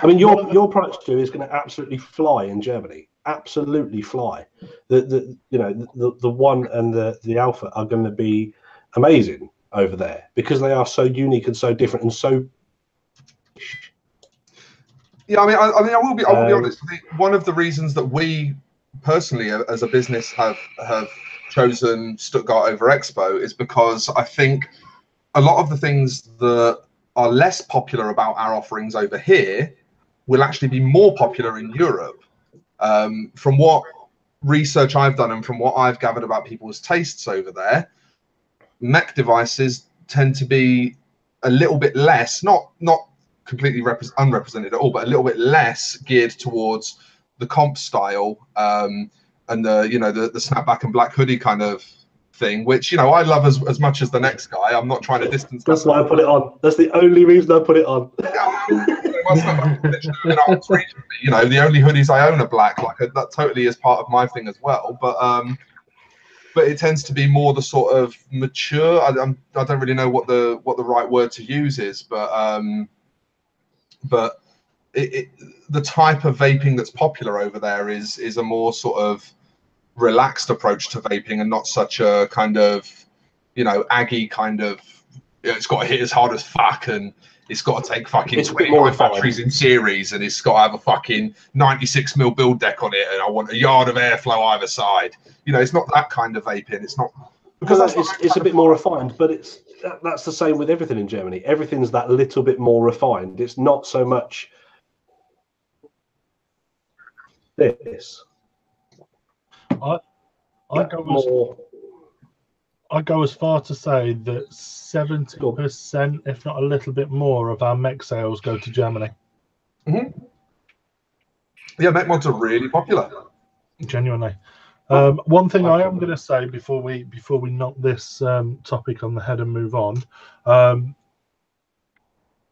mean, your product, Stu, is going to absolutely fly in Germany. Absolutely fly. The one and the alpha are going to be amazing over there because they are so unique and so different and so. Yeah, I mean, I will be honest. I think one of the reasons that we personally, as a business, have chosen Stuttgart over Expo is because I think a lot of the things that are less popular about our offerings over here will actually be more popular in Europe. From what research I've done and from what I've gathered about people's tastes over there, mech devices tend to be a little bit less, not completely unrepresented at all, but a little bit less geared towards the comp style and the snapback and black hoodie kind of thing, which, you know, I love as much as the next guy. I'm not trying to distance. That's why I put it on. That's the only reason I put it on. You know, the only hoodies I own are black. Like that totally is part of my thing as well. But it tends to be more the sort of mature. I don't really know what the right word to use is, but the type of vaping that's popular over there is a more sort of relaxed approach to vaping and not such a kind of, you know, aggy kind of, you know, it's got to hit as hard as fuck and it's got to take fucking 25 batteries in series and it's got to have a fucking 96mm build deck on it and I want a yard of airflow either side. You know, it's not that kind of vaping. It's not, because it's a bit more refined, but that's the same with everything in Germany. Everything's that little bit more refined. It's not so much I'd I go as far to say that 70%, if not a little bit more, of our mech sales go to Germany. Mm-hmm. Yeah, mech mods are really popular. Genuinely. One thing I am going to say before we knock this topic on the head and move on,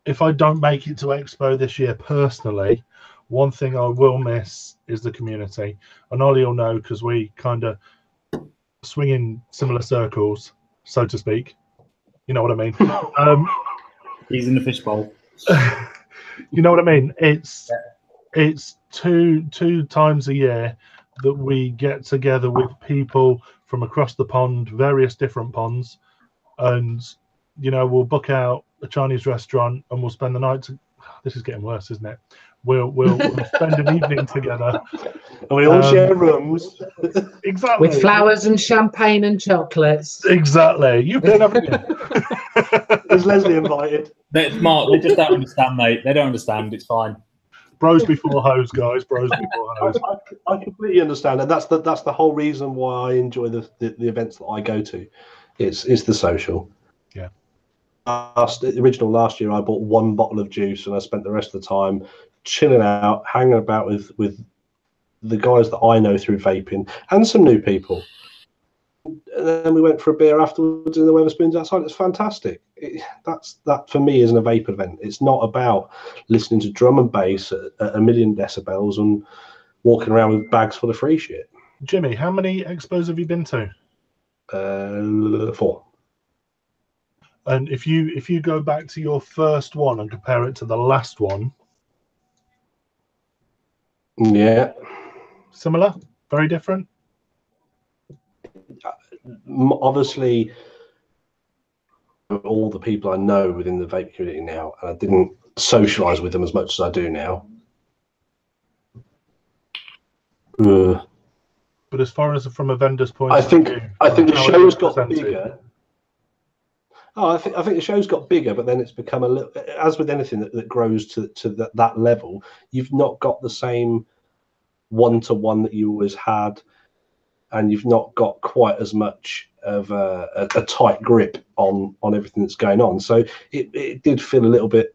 if I don't make it to Expo this year personally, one thing I will miss is the community. And Ollie will know because we kind of swing in similar circles, so to speak. You know what I mean? He's in the fishbowl. You know what I mean? It's two times a year that we get together with people from across the pond, various different ponds, and we'll book out a Chinese restaurant and we'll spend the night. This is getting worse, isn't it? We'll spend an evening together. And we all share rooms. Exactly. With flowers and champagne and chocolates. Exactly. You've been, haven't you? Is Leslie invited? Mark, they just don't understand, mate. They don't understand. It's fine. Bros before hoes, guys. Bros before hoes. I completely understand, and that's the whole reason why I enjoy the events that I go to. It's the social. Yeah. Last year, I bought one bottle of juice, and I spent the rest of the time chilling out, hanging about with the guys that I know through vaping and some new people. And then we went for a beer afterwards in the Wetherspoons outside. It's fantastic. That for me isn't a vape event. It's not about listening to drum and bass at 1,000,000 decibels and walking around with bags full of free shit. Jimmy, how many expos have you been to? 4. And if you go back to your first one and compare it to the last one, yeah, similar, very different. Obviously, all the people I know within the vape community now, and I didn't socialise with them as much as I do now. But as far as from a vendor's point, I think the show's got bigger. I think the show's got bigger, but then it's become a little. As with anything that grows to that level, you've not got the same one-to-one that you always had, and you've not got quite as much of a tight grip on everything that's going on. So it did feel a little bit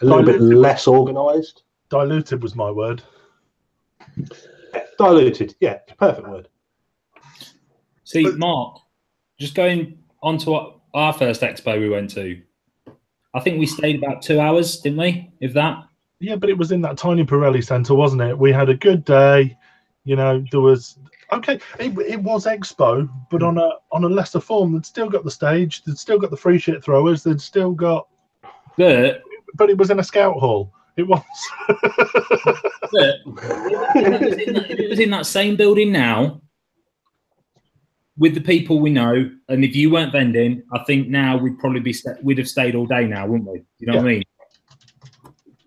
less organised. Diluted was my word. Diluted, yeah, perfect word. See, Mark, just going on to our first expo we went to, I think we stayed about 2 hours, didn't we? If that. Yeah, but it was in that tiny Pirelli centre, wasn't it? We had a good day. There was it was Expo, but on a lesser form. They'd still got the stage. They'd still got the free shit throwers. They'd still got. But it was in a scout hall. It was. But if it was in that same building now, with the people we know, and if you weren't vending, I think now we'd have stayed all day now, wouldn't we? You know what I mean?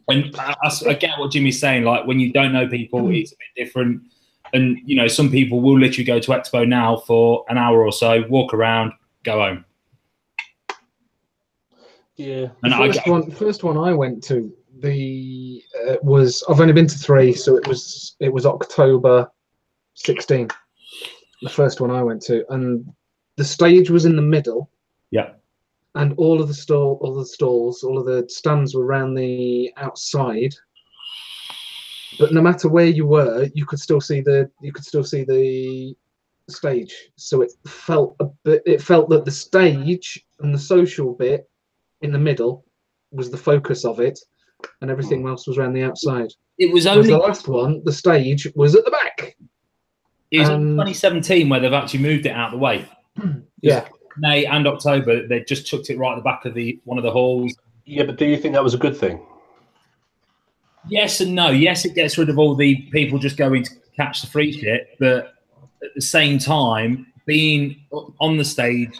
And I get what Jimmy's saying. Like when you don't know people, it's a bit different. And some people will literally go to Expo now for an hour or so, walk around, go home. Yeah. And the first one I went to was I've only been to 3, so it was October 16. The first one I went to, and the stage was in the middle. Yeah. And all of the stalls, all of the stands were around the outside. But no matter where you were, you could still see the stage. So it felt that the stage and the social bit in the middle was the focus of it, and everything else was around the outside. It was only the last one. The stage was at the back. It was in 2017 where they've actually moved it out of the way. Yeah. May and October, they just chucked it right at the back of one of the halls. Yeah, but do you think that was a good thing? Yes and no. Yes, it gets rid of all the people just going to catch the free shit, but at the same time, being on the stage,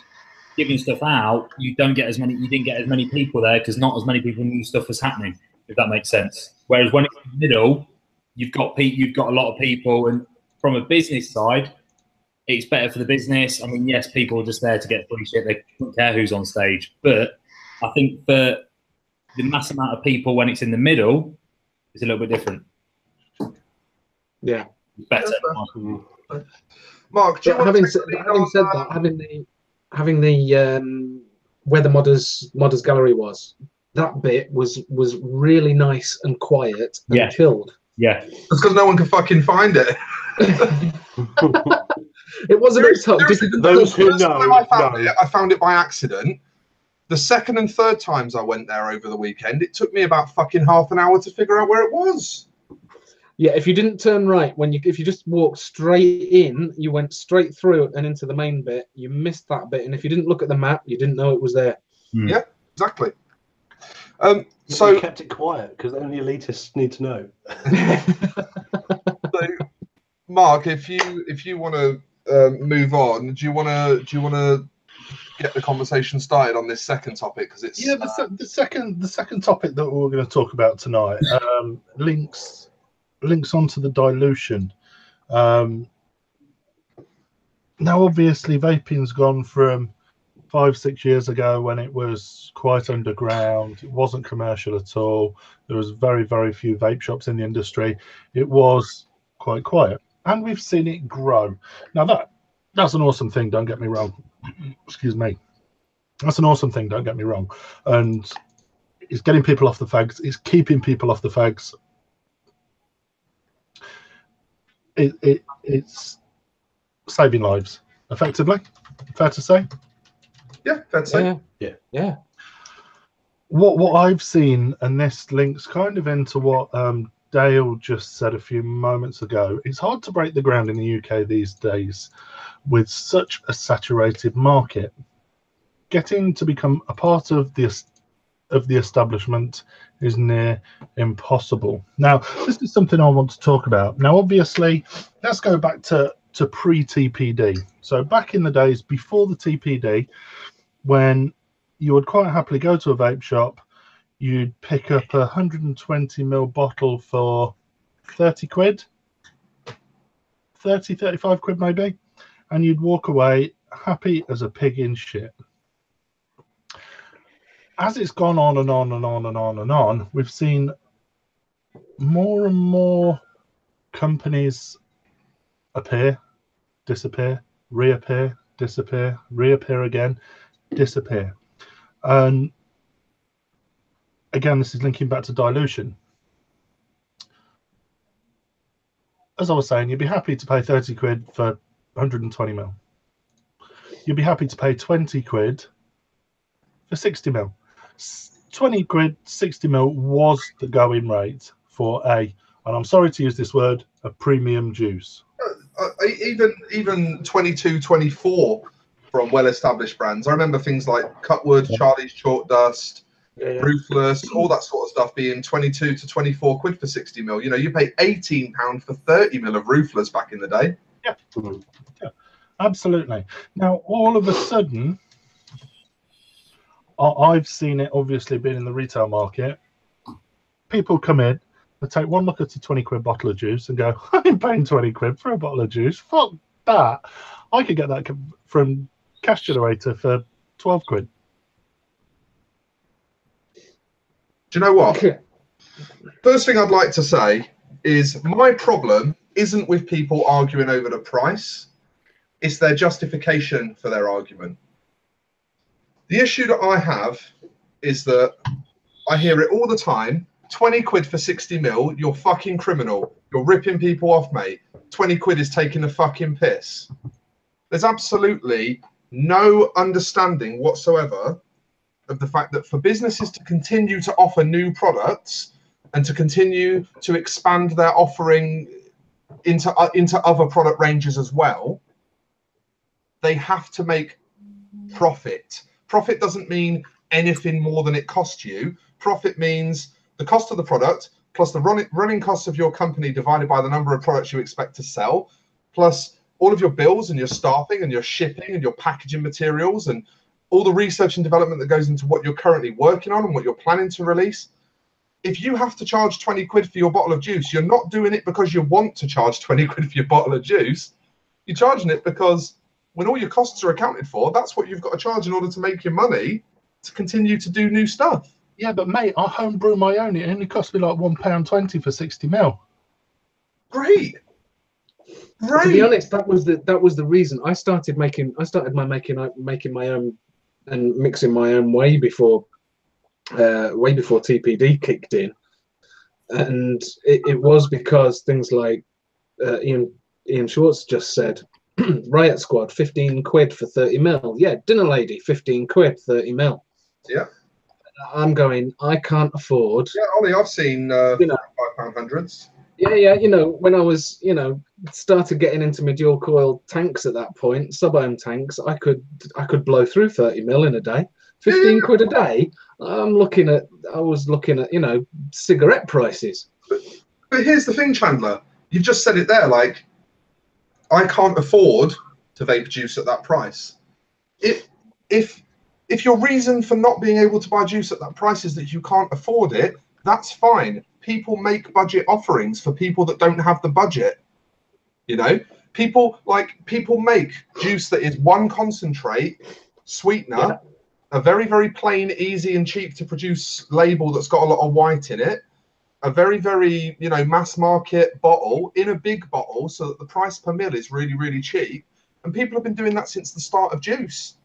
giving stuff out, you didn't get as many people there because not as many people knew stuff was happening. If that makes sense. Whereas when it's in the middle, you've got a lot of people, and from a business side, it's better for the business. I mean, yes, people are just there to get free shit. They don't care who's on stage. But I think for the mass amount of people when it's in the middle, it's a little bit different. Yeah. It's better. Mark, do you want having to said that, having the where the modders gallery was, that bit was really nice and quiet and chilled. Yeah, That's because no one can fucking find it. It was a bit tough. Those who know, I found it by accident. The second and third times I went there over the weekend, it took me about fucking half an hour to figure out where it was. Yeah, if you didn't turn right if you just walked straight in, you went straight through and into the main bit. You missed that bit, and if you didn't look at the map, you didn't know it was there. Yeah, exactly. So you kept it quiet because only elitists need to know. So, Mark, if you want to move on, do you want to get the conversation started on this second topic? Because it's the second topic that we're going to talk about tonight links onto the dilution. Now, obviously, vaping's gone from 5-6 years ago when it was quite underground. It wasn't commercial at all. There was very, very few vape shops in the industry. It was quite quiet, and we've seen it grow. Now that's an awesome thing. Don't get me wrong. Excuse me. That's an awesome thing. Don't get me wrong. And it's getting people off the fags. It's keeping people off the fags. It's saving lives, effectively. Fair to say. Yeah, fair to say. Yeah. What I've seen, and this links kind of into what Dale just said a few moments ago, it's hard to break the ground in the UK these days with such a saturated market. Getting to become a part of the establishment is near impossible. Now, this is something I want to talk about. Now, obviously, let's go back to pre-TPD. So back in the days before the TPD, when you would quite happily go to a vape shop, you'd pick up a 120ml bottle for 30 quid, 30, 35 quid maybe, and you'd walk away happy as a pig in shit. As it's gone on and on and on and on and on, we've seen more and more companies appear, disappear, reappear, disappear, reappear again, disappear. And again, this is linking back to dilution. As I was saying, you'd be happy to pay 30 quid for 120ml. You'd be happy to pay 20 quid for 60ml. 20 quid, 60ml was the going rate for and I'm sorry to use this word, a premium juice. Even 22, 24 from well-established brands. I remember things like Cutwood, Charlie's Chalk Dust, Ruthless, all that sort of stuff being 22 to 24 quid for 60ml. You know, you pay £18 for 30ml of Ruthless back in the day. Yeah, absolutely. Now, all of a sudden, I've seen it, obviously, being in the retail market. People come in, they take one look at a 20 quid bottle of juice and go, I ain't paying 20 quid for a bottle of juice. Fuck that. I could get that from Cash Generator for 12 quid. Do you know what? First thing I'd like to say is my problem isn't with people arguing over the price. It's their justification for their argument. The issue that I have is that I hear it all the time. 20 quid for 60ml, you're fucking criminal. You're ripping people off, mate. 20 quid is taking a fucking piss. There's absolutely no understanding whatsoever of the fact that for businesses to continue to offer new products and to continue to expand their offering into other product ranges as well, they have to make profit. Profit doesn't mean anything more than it costs you. Profit means the cost of the product plus the running costs of your company divided by the number of products you expect to sell, plus all of your bills and your staffing and your shipping and your packaging materials and all the research and development that goes into what you're currently working on and what you're planning to release. If you have to charge 20 quid for your bottle of juice, you're not doing it because you want to charge 20 quid for your bottle of juice. You're charging it because when all your costs are accounted for, that's what you've got to charge in order to make your money to continue to do new stuff. Yeah, but mate, I home brew my own. It only cost me like £1.20 for 60ml. Great. Right. To be honest, that was the reason I started making my own and mixing my own way before TPD kicked in, and it was because things like Ian Schwartz just said, Riot Squad, 15 quid for 30 mil. Yeah, Dinner Lady, 15 quid, 30 mil. Yeah. I'm going, I can't afford. Yeah, Ollie, I've seen £5 Yeah, when I was, started getting into my dual coil tanks at that point, sub-ohm tanks, I could blow through 30 mil in a day. 15 quid a day. I was looking at, cigarette prices. But here's the thing, Chandler. You've just said it there, like, I can't afford to vape juice at that price. If your reason for not being able to buy juice at that price is that you can't afford it, that's fine. People make budget offerings for people that don't have the budget. People make juice that is one concentrate, sweetener, a very, very plain, easy and cheap to produce label that's got a lot of white in it, a very, very, mass market bottle in a big bottle so that the price per mil is really, really cheap. And people have been doing that since the start of juice.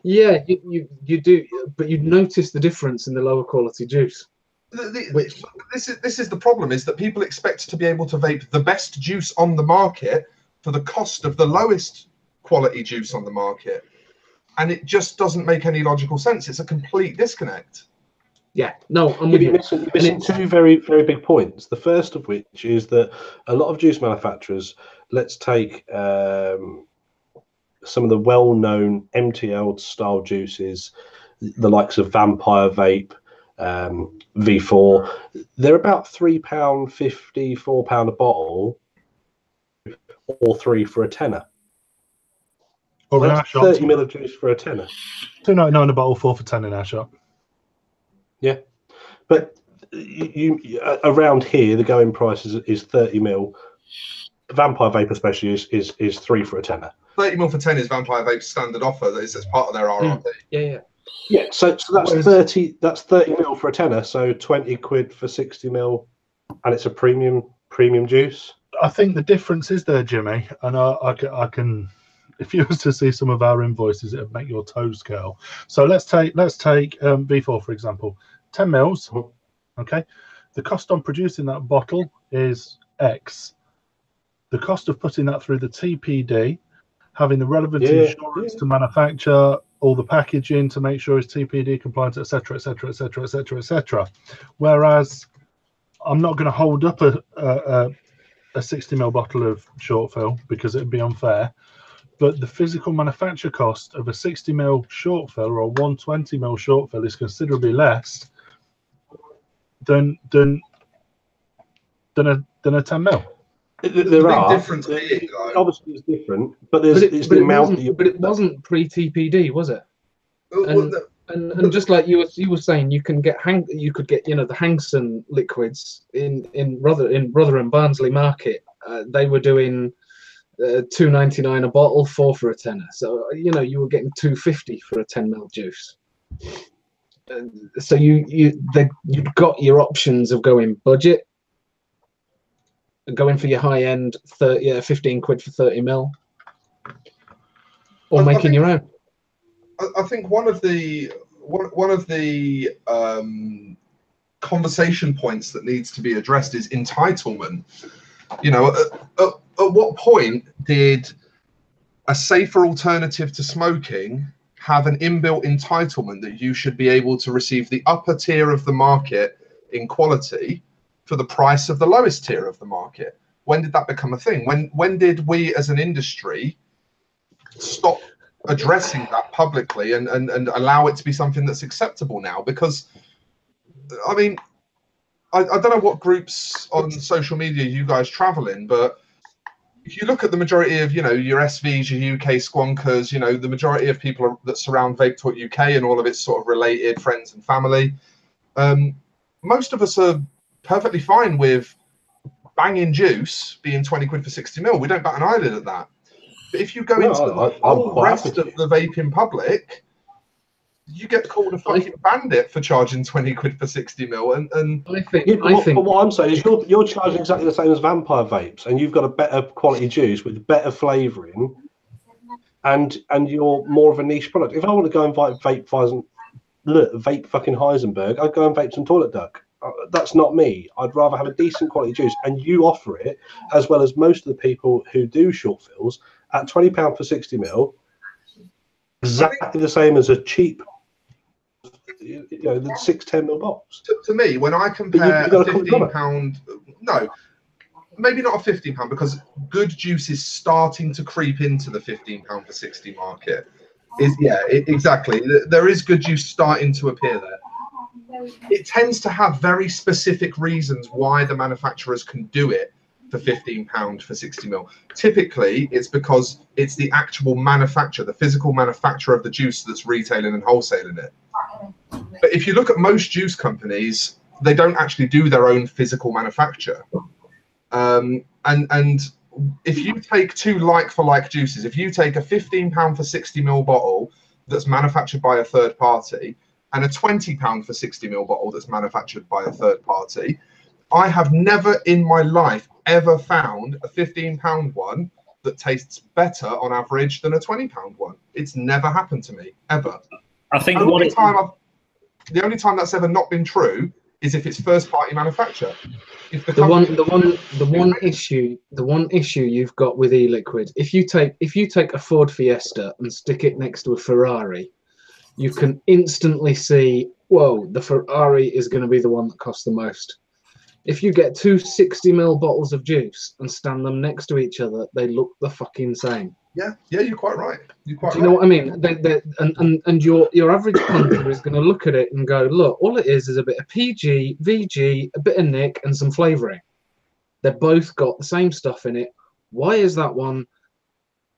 Yeah, you do, but you notice the difference in the lower quality juice. This is the problem, is that people expect to be able to vape the best juice on the market for the cost of the lowest quality juice on the market, and it just doesn't make any logical sense. It's a complete disconnect. Yeah, no, I'm with you. You're missing two very, very big points. The first of which is that a lot of juice manufacturers, let's take some of the well-known MTL style juices, the likes of Vampire Vape, V4, they're about £3.50, £4 a bottle, or 3 for a tenner. Or in our shop, 30 ml of juice for a tenner. £2.99 a bottle, 4 for 10 in our shop. Yeah, but you around here the going price is 30 ml. Vampire Vape especially is 3 for a tenner. 30 mil for 10 is Vampire Vape's standard offer. That is part of their RRP. Yeah. So that's 30 mil for a tenner. So 20 quid for 60 mil, and it's a premium juice. I think the difference is there, Jimmy, and I can. If you was to see some of our invoices, it would make your toes curl. So let's take V4 for example, 10 mils. Okay, the cost on producing that bottle is X. The cost of putting that through the TPD, having the relevant insurance to manufacture, all the packaging to make sure it's TPD compliant, etc., etc., etc., etc., etc. Whereas I'm not going to hold up a 60 ml bottle of short fill because it'd be unfair. But the physical manufacture cost of a 60 ml short fill or a 120 ml short fill is considerably less than a 10 ml. There are difference here, obviously it's different, but the amount. But it wasn't pre-TPD, was it? And just like you were saying, you could get the Hangson liquids in Rotherham Barnsley Market. They were doing £2.99 a bottle, 4 for a tenner. So you were getting £2.50 for a 10 ml juice. So you've got your options of going budget, going for your high end 15 quid for 30 mil, or making your own. I think one of the conversation points that needs to be addressed is entitlement. At what point did a safer alternative to smoking have an inbuilt entitlement that you should be able to receive the upper tier of the market in quality for the price of the lowest tier of the market? When did that become a thing? When did we as an industry stop addressing that publicly and allow it to be something that's acceptable now? Because I mean, I don't know what groups on social media you guys travel in, but if you look at the majority of your SVs, your UK squonkers, the majority of people that surround Vape Talk UK and all of its sort of related friends and family, most of us are perfectly fine with banging juice being 20 quid for 60 mil. We don't bat an eyelid at that. But if you go into the whole rest of the vaping public, you get called a fucking bandit for charging 20 quid for 60 mil. And I think, but what I'm saying is you're charging exactly the same as Vampire Vapes, and you've got a better quality juice with better flavouring, and you're more of a niche product. If I want to go and vape fucking Heisenberg, I'd go and vape some Toilet Duck. That's not me. I'd rather have a decent quality juice, and you offer it, as well as most of the people who do short fills, at £20 for 60 mil, exactly the same as a cheap, the 610 mil box. To me, when I compare a £15, no, maybe not a £15, because good juice is starting to creep into the £15 for 60 market. Exactly. There is good juice starting to appear there. It tends to have very specific reasons why the manufacturers can do it for £15 for 60 mil. Typically, it's because it's the actual manufacturer, the physical manufacturer of the juice that's retailing and wholesaling it. But if you look at most juice companies, they don't actually do their own physical manufacture. And if you take two like-for-like juices, if you take a £15 for 60 mil bottle that's manufactured by a third party and a £20 for 60 mil bottle that's manufactured by a third party, I have never in my life ever found a £15 one that tastes better on average than a £20 one. It's never happened to me, ever. I think the only time that's ever not been true is if it's first party manufacture. If the one issue you've got with e-liquid, if you take a Ford Fiesta and stick it next to a Ferrari, you can instantly see, whoa, the Ferrari is going to be the one that costs the most. If you get two 60 ml bottles of juice and stand them next to each other, they look the fucking same. Yeah, you're quite right. Do you know what I mean? And your average punter is going to look at it and go, look, all it is a bit of PG, VG, a bit of Nick, and some flavouring. They've both got the same stuff in it. Why is that one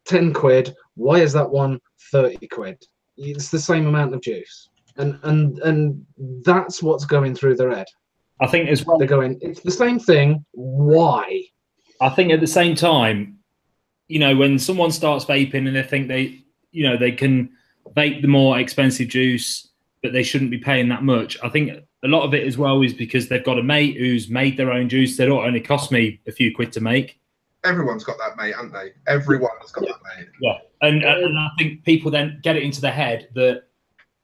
10 quid? Why is that one 30 quid? It's the same amount of juice. And that's what's going through their head. I think as well, they're going, it's the same thing. Why? I think at the same time, when someone starts vaping and they think they can vape the more expensive juice, but they shouldn't be paying that much. I think a lot of it as well is because they've got a mate who's made their own juice that only cost me a few quid to make. Everyone's got that mate, haven't they? Everyone's got that mate. Yeah, and I think people then get it into their head that,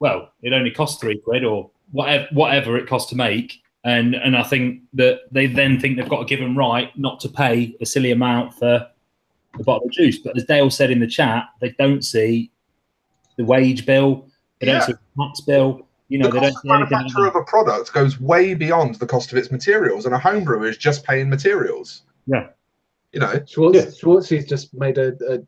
well, it only costs 3 quid or whatever it costs to make. And I think that they then think they've got a given right not to pay a silly amount for a bottle of juice. But as Dale said in the chat, they don't see the wage bill, they don't see the tax bill. The cost of manufacture of a product goes way beyond the cost of its materials, and a home brewer is just paying materials. Yeah. Schwartzy's just made a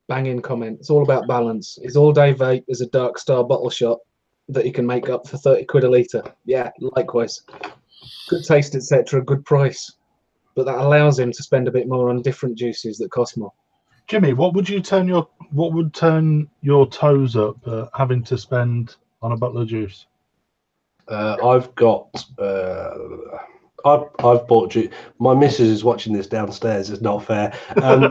banging comment. It's all about balance. His all-day vape is a Dark Star bottle shot that he can make up for 30 quid a litre. Yeah, likewise. Good taste, etc., good price. But that allows him to spend a bit more on different juices that cost more. Jimmy, what would turn your toes up having to spend on a bottle of juice? I've bought juice. My missus is watching this downstairs. It's not fair. I've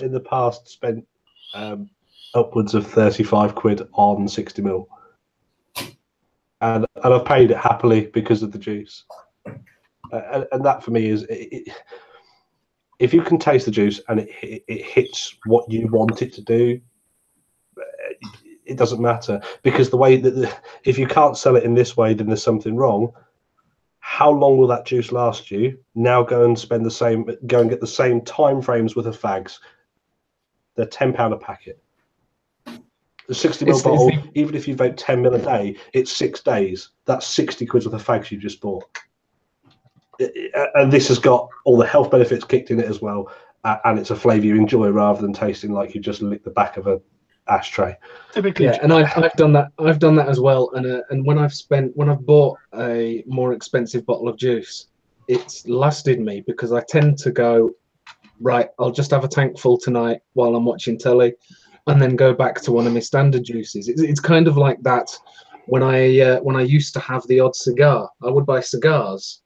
in the past spent upwards of 35 quid on 60 ml, and I've paid it happily because of the juice. And that for me is, if you can taste the juice and it hits what you want it to do, it doesn't matter, because the way that if you can't sell it in this way, then there's something wrong. How long will that juice last you? Now go and get the same time frames with the fags. They're £10 a packet. The 60 ml bottle, even if you vape 10 ml a day, it's 6 days. That's 60 quid worth of fags you just bought. And this has got all the health benefits kicked in it as well, and it's a flavour you enjoy rather than tasting like you just licked the back of a ashtray. Typically, yeah, and I've done that. I've done that as well. And when I've bought a more expensive bottle of juice, it's lasted me, because I tend to go, right, I'll just have a tank full tonight while I'm watching telly, and then go back to one of my standard juices. It's kind of like that. When I used to have the odd cigar, I would buy cigars.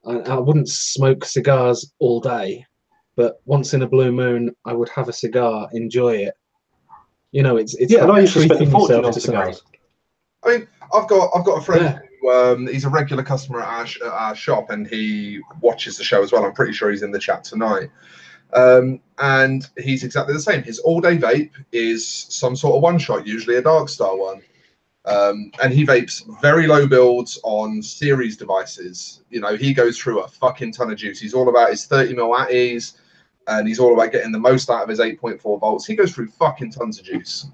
I wouldn't smoke cigars all day. but once in a blue moon, I would have a cigar, enjoy it. You know, it's yeah. And I used to spend a treating fortune yourself on to something. cigars. I mean, I've got a friend Yeah. who he's a regular customer at our shop, and he watches the show as well. I'm pretty sure he's in the chat tonight. And he's exactly the same. His all-day vape is some sort of one-shot, usually a Dark Star one. And he vapes very low builds on series devices. You know, he goes through a fucking ton of juice. He's all about his 30mm atties, and he's all about getting the most out of his 8.4 volts. He goes through fucking tons of juice.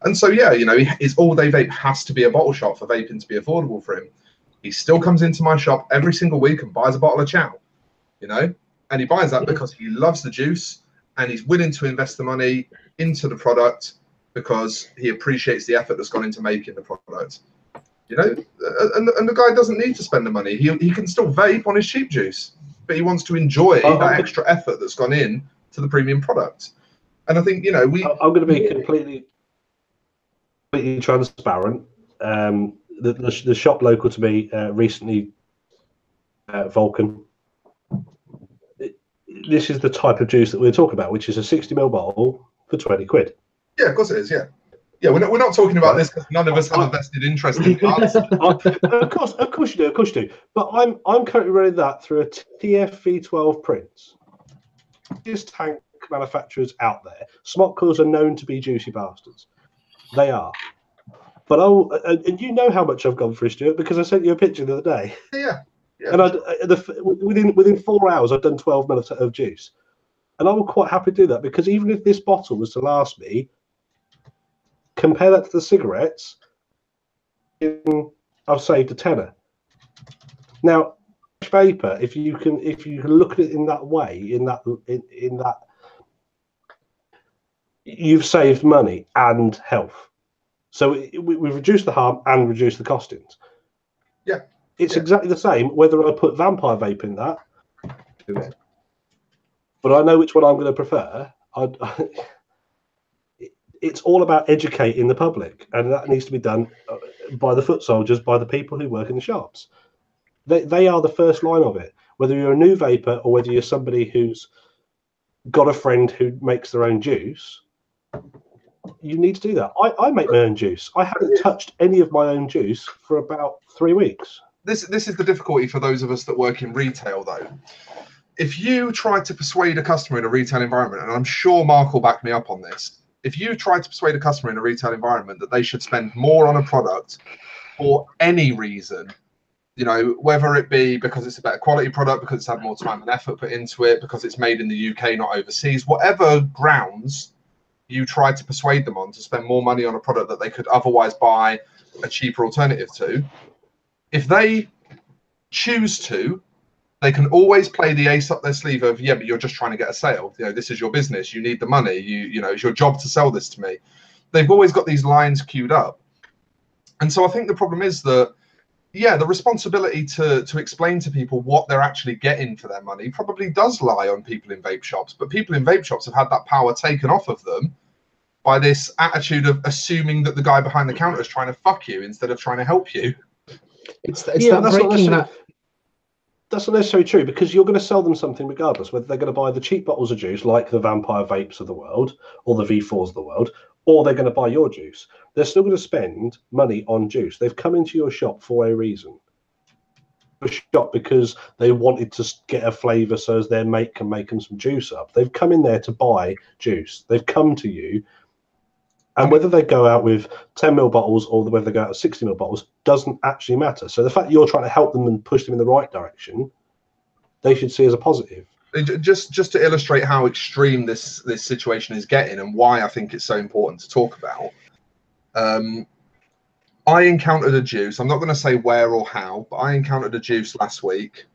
And so, yeah, you know, his all-day vape has to be a bottle shop for vaping to be affordable for him. He still comes into my shop every single week and buys a bottle of chow, you know? And he buys that because he loves the juice, and he's willing to invest the money into the product because he appreciates the effort that's gone into making the product. You know, and the guy doesn't need to spend the money. He can still vape on his cheap juice, but he wants to enjoy that extra effort that's gone in to the premium product. And I think, you know, I'm going to be completely transparent. The shop local to me recently, Vulcan. This is the type of juice that we're talking about, which is a 60ml bottle for 20 quid. Yeah, of course it is. Yeah, yeah. We're not talking about this because none of us have a vested interest in the answer. Of course you do. But I'm currently running that through a TFV12 Prince. Biggest tank manufacturers out there. Smokers are known to be juicy bastards. They are. But and you know how much I've gone through, Stuart, because I sent you a picture the other day. Yeah. And within 4 hours, I've done 12 minutes of juice. And I would quite happy to do that, because even if this bottle was to last me, compare that to the cigarettes, I've saved a tenner. Now, vapor, if you can look at it in that way, in that you've saved money and health. So we've reduced the harm and reduced the costings. Yeah. It's exactly the same whether I put vampire vape in that. But I know which one I'm going to prefer. It's all about educating the public, and that needs to be done by the foot soldiers, by the people who work in the shops. They are the first line of it. Whether you're a new vapor or whether you're somebody who's got a friend who makes their own juice, you need to do that. I make my own juice. I haven't touched any of my own juice for about 3 weeks. This is the difficulty for those of us that work in retail, though. If you try to persuade a customer in a retail environment, and I'm sure Mark will back me up on this, if you try to persuade a customer in a retail environment that they should spend more on a product for any reason, you know, whether it be because it's a better quality product, because it's had more time and effort put into it, because it's made in the UK, not overseas, whatever grounds you try to persuade them on to spend more money on a product that they could otherwise buy a cheaper alternative to, if they choose to, they can always play the ace up their sleeve of, yeah, but you're just trying to get a sale. You know, this is your business. You need the money. You know, it's your job to sell this to me. They've always got these lines queued up. And so I think the problem is that, yeah, the responsibility to explain to people what they're actually getting for their money probably does lie on people in vape shops. But people in vape shops have had that power taken off of them by this attitude of assuming that the guy behind the counter is trying to fuck you instead of trying to help you. It's that breaking that. That's not necessarily true, because you're going to sell them something regardless, whether they're going to buy the cheap bottles of juice like the Vampire Vapes of the world or the V4s of the world, or they're going to buy your juice. They're still going to spend money on juice. They've come into your shop for a reason. A shop because they wanted to get a flavour so as their mate can make them some juice up. They've come in there to buy juice. They've come to you. And whether they go out with 10ml bottles or whether they go out with 60ml bottles doesn't actually matter. So the fact that you're trying to help them and push them in the right direction, they should see as a positive. Just to illustrate how extreme this situation is getting and why I think it's so important to talk about. I encountered a juice. I'm not going to say where or how, but I encountered a juice last week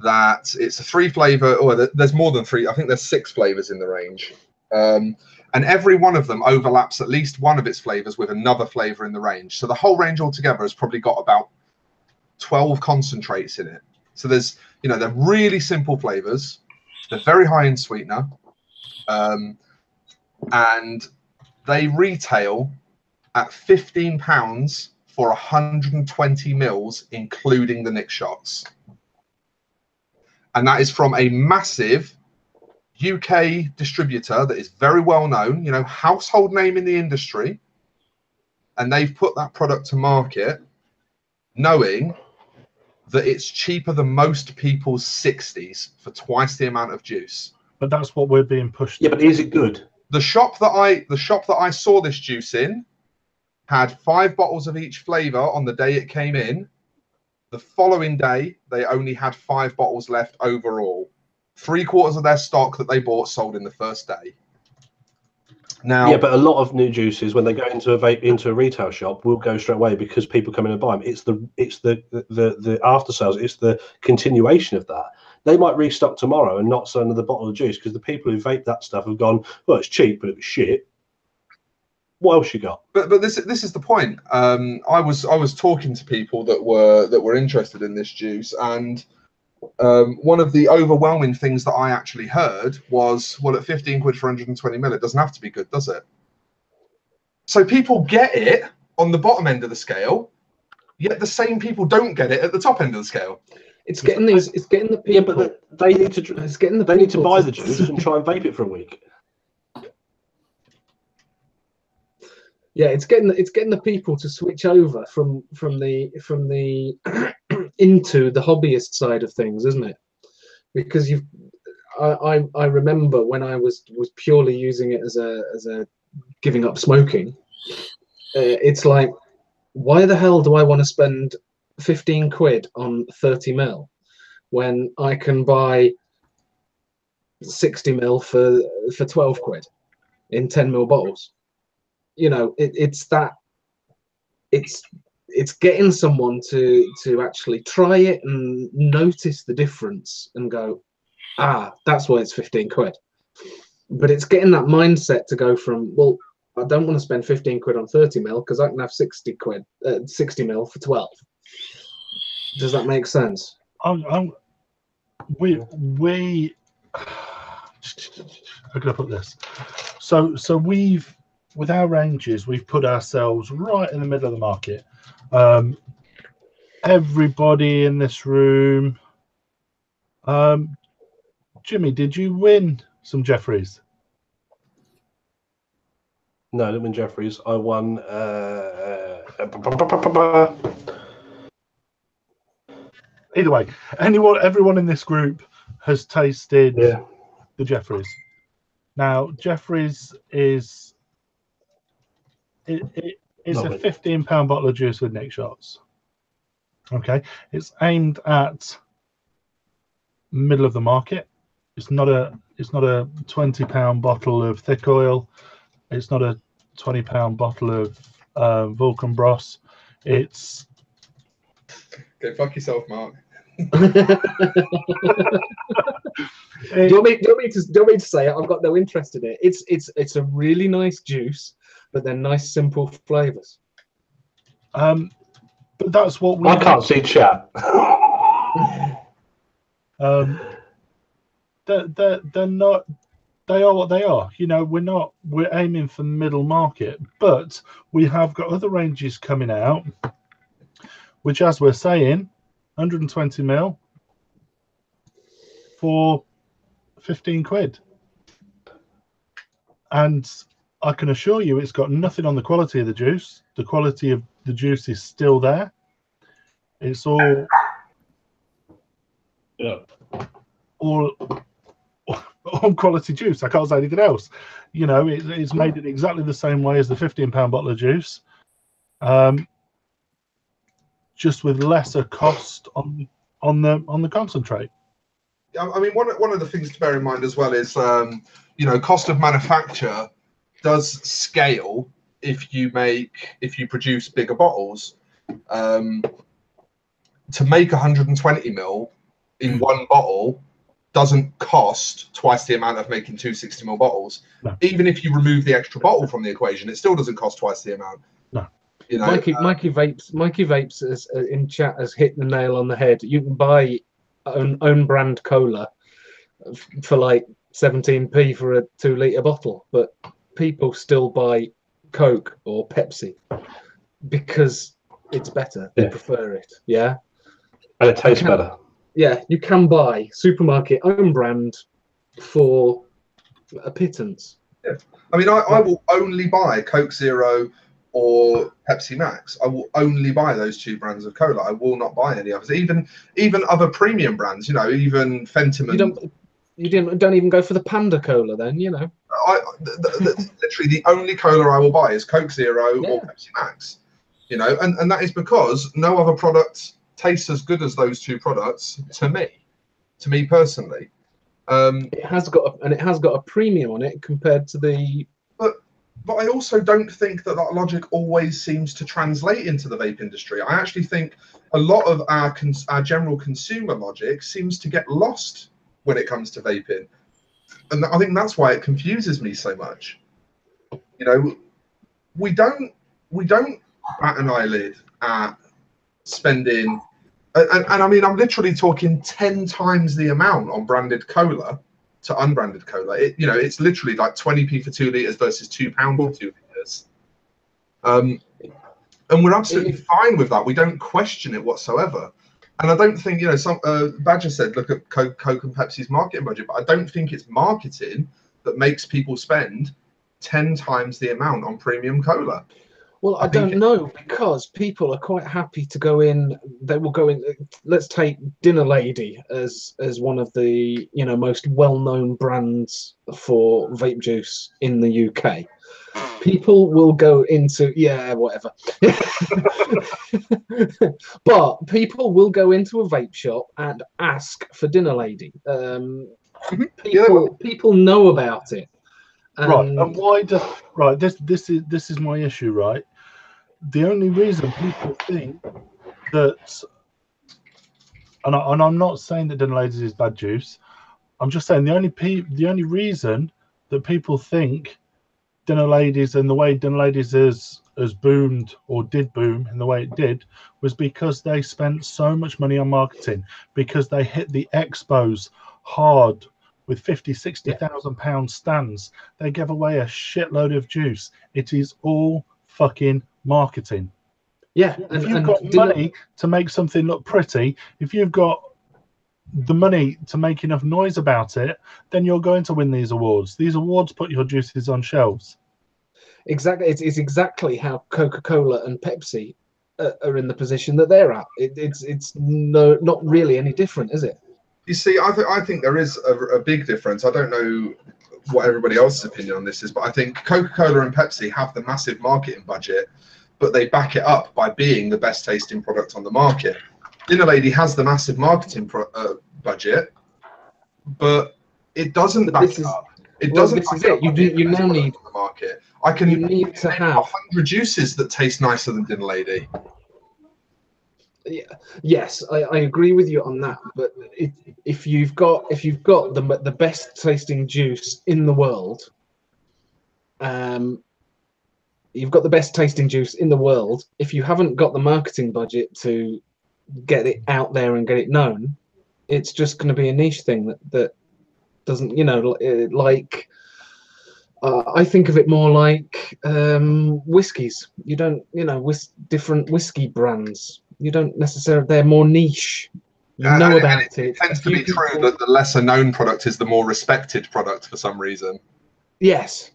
that it's a 3 flavour. Oh, there's more than 3. I think there's 6 flavours in the range. And every one of them overlaps at least one of its flavors with another flavor in the range. So the whole range altogether has probably got about 12 concentrates in it. So there's, you know, they're really simple flavors. They're very high in sweetener. And they retail at £15 for 120 mils, including the Nick shots. And that is from a massive UK distributor that is very well known, you know, household name in the industry, and they've put that product to market knowing that it's cheaper than most people's 60s for twice the amount of juice. But that's what we're being pushed. Yeah, but is it good? The shop that I saw this juice in had 5 bottles of each flavor on the day it came in. The following day, they only had 5 bottles left overall. 3/4 of their stock that they bought sold in the first day. Now, yeah, but a lot of new juices, when they go into a retail shop, will go straight away because people come in and buy them. It's the after sales. It's the continuation of that. They might restock tomorrow and not sell another bottle of juice because the people who vape that stuff have gone, well, it's cheap, but it was shit. What else you got? But this is the point. I was talking to people that were interested in this juice, and one of the overwhelming things that I actually heard was, well, at 15 quid for 120 ml, it doesn't have to be good, does it? So people get it on the bottom end of the scale, yet the same people don't get it at the top end of the scale. It's getting the people. Yeah, but they need to. It's getting the. They need to buy the juice and try and vape it for a week. Yeah, it's getting the people to switch over from the into the hobbyist side of things, isn't it? Because I remember when I was purely using it as a giving up smoking. It's like, why the hell do I want to spend 15 quid on 30 ml when I can buy 60 ml for 12 quid in 10 ml bottles? You know, it's getting someone to actually try it and notice the difference and go, ah, that's why it's 15 quid. But it's getting that mindset to go from, well, I don't want to spend 15 quid on 30 ml because I can have 60 ml for 12. Does that make sense? We how can I put this? So we've, with our ranges, we've put ourselves right in the middle of the market. Everybody in this room. Jimmy, did you win some Jeffreys? No, I didn't win Jeffreys. I won. Either way, everyone in this group has tasted the Jeffreys. Now, Jeffreys is it's a £15 bottle of juice with Nick shots. Okay, it's aimed at middle of the market. It's not a £20 bottle of thick oil. It's not a £20 bottle of Vulcan Bros. It's okay. Fuck yourself, Mark. Do you want me to say it? I've got no interest in it. It's a really nice juice, but they're nice, simple flavors. But that's what we. I can't see chat. They're not. They are what they are. You know, we're aiming for middle market, but we have got other ranges coming out, which, as we're saying, 120 ml for 15 quid. And I can assure you it's got nothing on the quality of the juice. The quality of the juice is still there. It's all quality juice. I can't say anything else. You know, it's made in exactly the same way as the £15 bottle of juice, just with lesser cost on the concentrate. I mean, one of the things to bear in mind as well is, you know, cost of manufacture does scale if you produce bigger bottles. To make 120 ml in one bottle doesn't cost twice the amount of making 2 60 ml bottles. No. Even if you remove the extra bottle from the equation, it still doesn't cost twice the amount. No. You know, Mikey Vapes is, in chat has hit the nail on the head. You can buy own brand cola for like 17p for a 2 litre bottle, but people still buy Coke or Pepsi because it's better. They prefer it. Yeah. And it tastes better. Yeah, you can buy supermarket own brand for A pittance. Yeah. I mean, I will only buy Coke Zero or Pepsi Max. I will only buy those two brands of cola. I will not buy any others. Even other premium brands, you know, even Fentimans. You don't even go for the Panda Cola then, you know. Literally the only cola I will buy is Coke Zero or Pepsi Max. You know, and that is because no other product tastes as good as those two products to me personally. It has got a premium on it compared to the. But I also don't think that logic always seems to translate into the vape industry. I actually think a lot of our general consumer logic seems to get lost when it comes to vaping, and I think that's why it confuses me so much. You know, we don't bat an eyelid at spending, and I mean, I'm literally talking 10 times the amount on branded cola to unbranded cola. You know, it's literally like 20p for 2 litres versus £2 for 2 litres. And we're absolutely fine with that. We don't question it whatsoever. And I don't think, you know, some Badger said, look at Coke and Pepsi's marketing budget, but I don't think it's marketing that makes people spend 10 times the amount on premium cola. Well, I don't know, because people are quite happy to go in. They will go in. Let's take Dinner Lady as one of the, you know, most well-known brands for vape juice in the UK. People will go into whatever. But people will go into a vape shop and ask for Dinner Lady. People know about it. Right, and why do this is my issue, right? The only reason people think that, and I'm not saying that Dinner Ladies is bad juice. I'm just saying the only reason that people think Dinner Ladies and the way Dinner Ladies has boomed or did boom in the way it did was because they spent so much money on marketing, because they hit the expos hard with £50,000-60,000 stands. They gave away a shitload of juice. It is all fucking marketing. Yeah, if you've got money to make something look pretty, if you've got the money to make enough noise about it, then you're going to win these awards. These awards put your juices on shelves. Exactly, it's exactly how Coca-Cola and Pepsi are in the position that they're at. It's not really any different, is it? You see, I think there is a big difference. I don't know what everybody else's opinion on this is, but I think Coca-Cola and Pepsi have the massive marketing budget, but they back it up by being the best tasting product on the market. Dinner Lady has the massive marketing budget, but it doesn't back it up. It doesn't. This is it. You now need on the market. You need to have 100 juices that taste nicer than Dinner Lady. Yeah, yes, I agree with you on that. But if you've got the best tasting juice in the world, you've got the best tasting juice in the world. If you haven't got the marketing budget to get it out there and get it known, it's just going to be a niche thing that doesn't, you know, like. I think of it more like whiskies. You don't, you know, different whiskey brands. You don't necessarily. They're more niche. You know about it. It tends to be true that the lesser known product is the more respected product for some reason. Yes,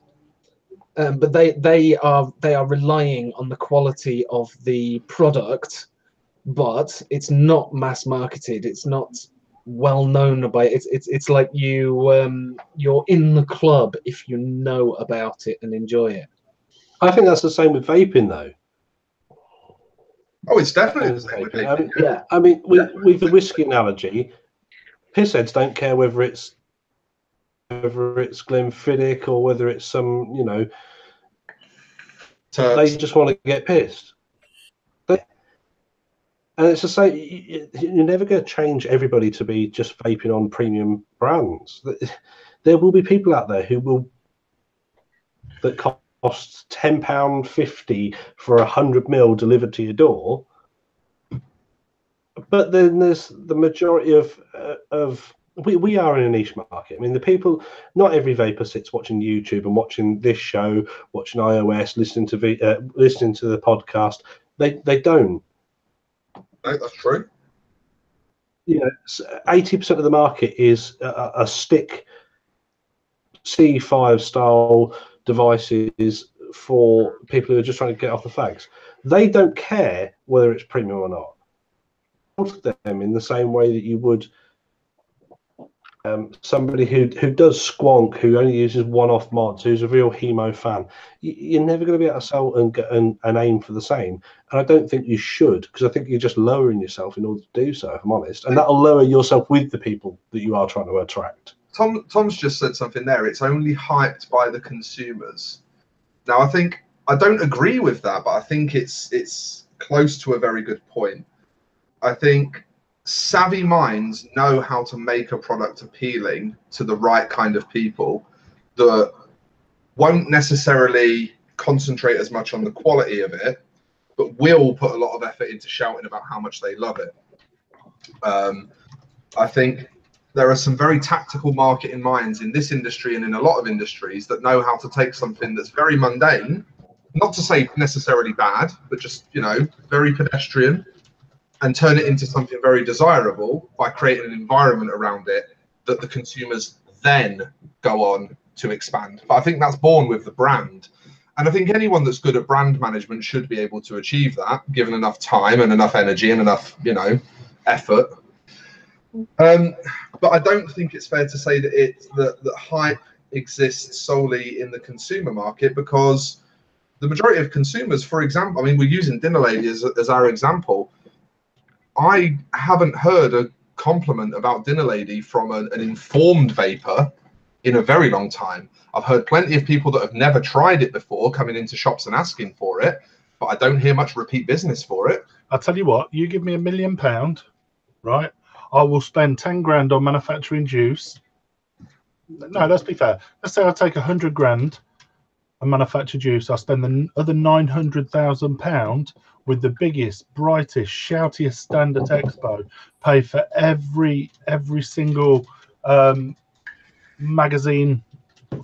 but they are relying on the quality of the product, but it's not mass marketed. It's not well known by it. It's like you're in the club if you know about it and enjoy it. I think that's the same with vaping, though. Oh, it's definitely the same with vaping. Yeah, I mean, with the whiskey analogy, pissheads don't care whether it's Glenfiddich or whether it's some, you know, they just want to get pissed. And it's the same. You're never going to change everybody to be just vaping on premium brands. There will be people out there that costs £10.50 for 100ml delivered to your door. But then there's the majority of we are in a niche market. I mean, the people. Not every vapor sits watching YouTube and watching this show, watching iOS, listening to the podcast. They don't. No, that's true. You know, 80% of the market is a stick C5 style devices for people who are just trying to get off the fags. They don't care whether it's premium or not. Them in the same way that you would somebody who does squonk, who only uses one-off mods, who's a real Hemo fan. You're never going to be able to sell and get an aim for the same. And I don't think you should, because I think you're just lowering yourself in order to do so, if I'm honest. And that'll lower yourself with the people that you are trying to attract. Tom's just said something there. It's only hyped by the consumers. Now, I don't agree with that, but I think it's close to a very good point. I think savvy minds know how to make a product appealing to the right kind of people that won't necessarily concentrate as much on the quality of it, but will put a lot of effort into shouting about how much they love it. I think there are some very tactical marketing minds in this industry and in a lot of industries that know how to take something that's very mundane, not to say necessarily bad, but just, you know, very pedestrian, and turn it into something very desirable by creating an environment around it that the consumers then go on to expand. But I think that's born with the brand. And I think anyone that's good at brand management should be able to achieve that, given enough time and enough energy and enough, you know, effort. But I don't think it's fair to say that that hype exists solely in the consumer market, because the majority of consumers, for example, I mean, we're using Dinner Lady as our example. I haven't heard a compliment about Dinner Lady from an informed vapor in a very long time. I've heard plenty of people that have never tried it before coming into shops and asking for it, but I don't hear much repeat business for it. I'll tell you what, you give me £1 million, right? I will spend 10 grand on manufacturing juice. No, let's be fair. Let's say I take 100 grand and manufacture juice. I spend the other £900,000 with the biggest, brightest, shoutiest stand at Expo. Pay for every single magazine,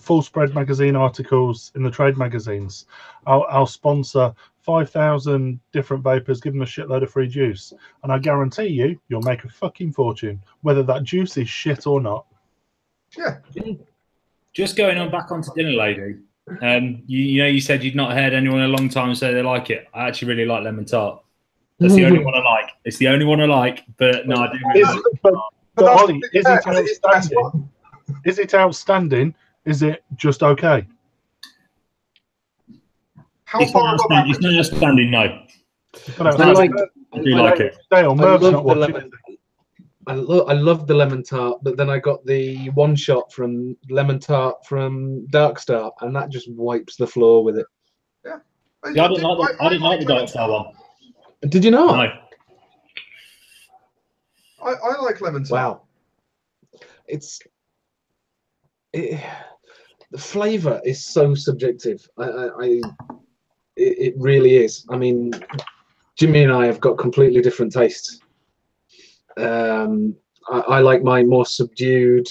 full spread magazine articles in the trade magazines. I'll sponsor 5,000 different vapors, give them a shitload of free juice, and I guarantee you'll make a fucking fortune, whether that juice is shit or not. Yeah. Just going on back onto Dinner Lady. You know, you said you'd not heard anyone in a long time say they like it. I actually really like lemon tart. That's the only one I like. It's the only one I like. But no, I do really like it. But Ollie, is it outstanding? Is it outstanding? Is it just okay? It's not outstanding, no. I do like it. I love the lemon tart, but then I got the one shot from lemon tart from Dark Star, and that just wipes the floor with it. Yeah, I didn't like the Dark Star one. Did you not? No. I like lemon tart. Wow. The flavour is so subjective. It really is. I mean, Jimmy and I have got completely different tastes. I like mine more subdued.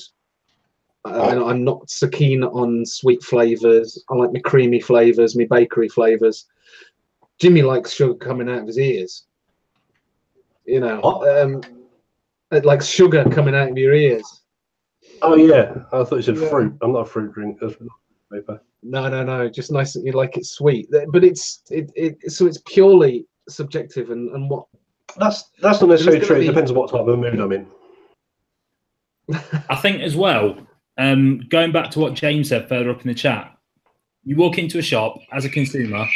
I'm not so keen on sweet flavours. I like my creamy flavours, my bakery flavours. Jimmy likes sugar coming out of his ears. You know, it likes sugar coming out of your ears. Oh yeah, I thought you said fruit. I'm not a fruit drinker. No. Just nice that you like it sweet, but it's purely subjective and what. That's not necessarily true. It depends on what type of mood I'm in. I think as well, going back to what James said further up in the chat, you walk into a shop as a consumer,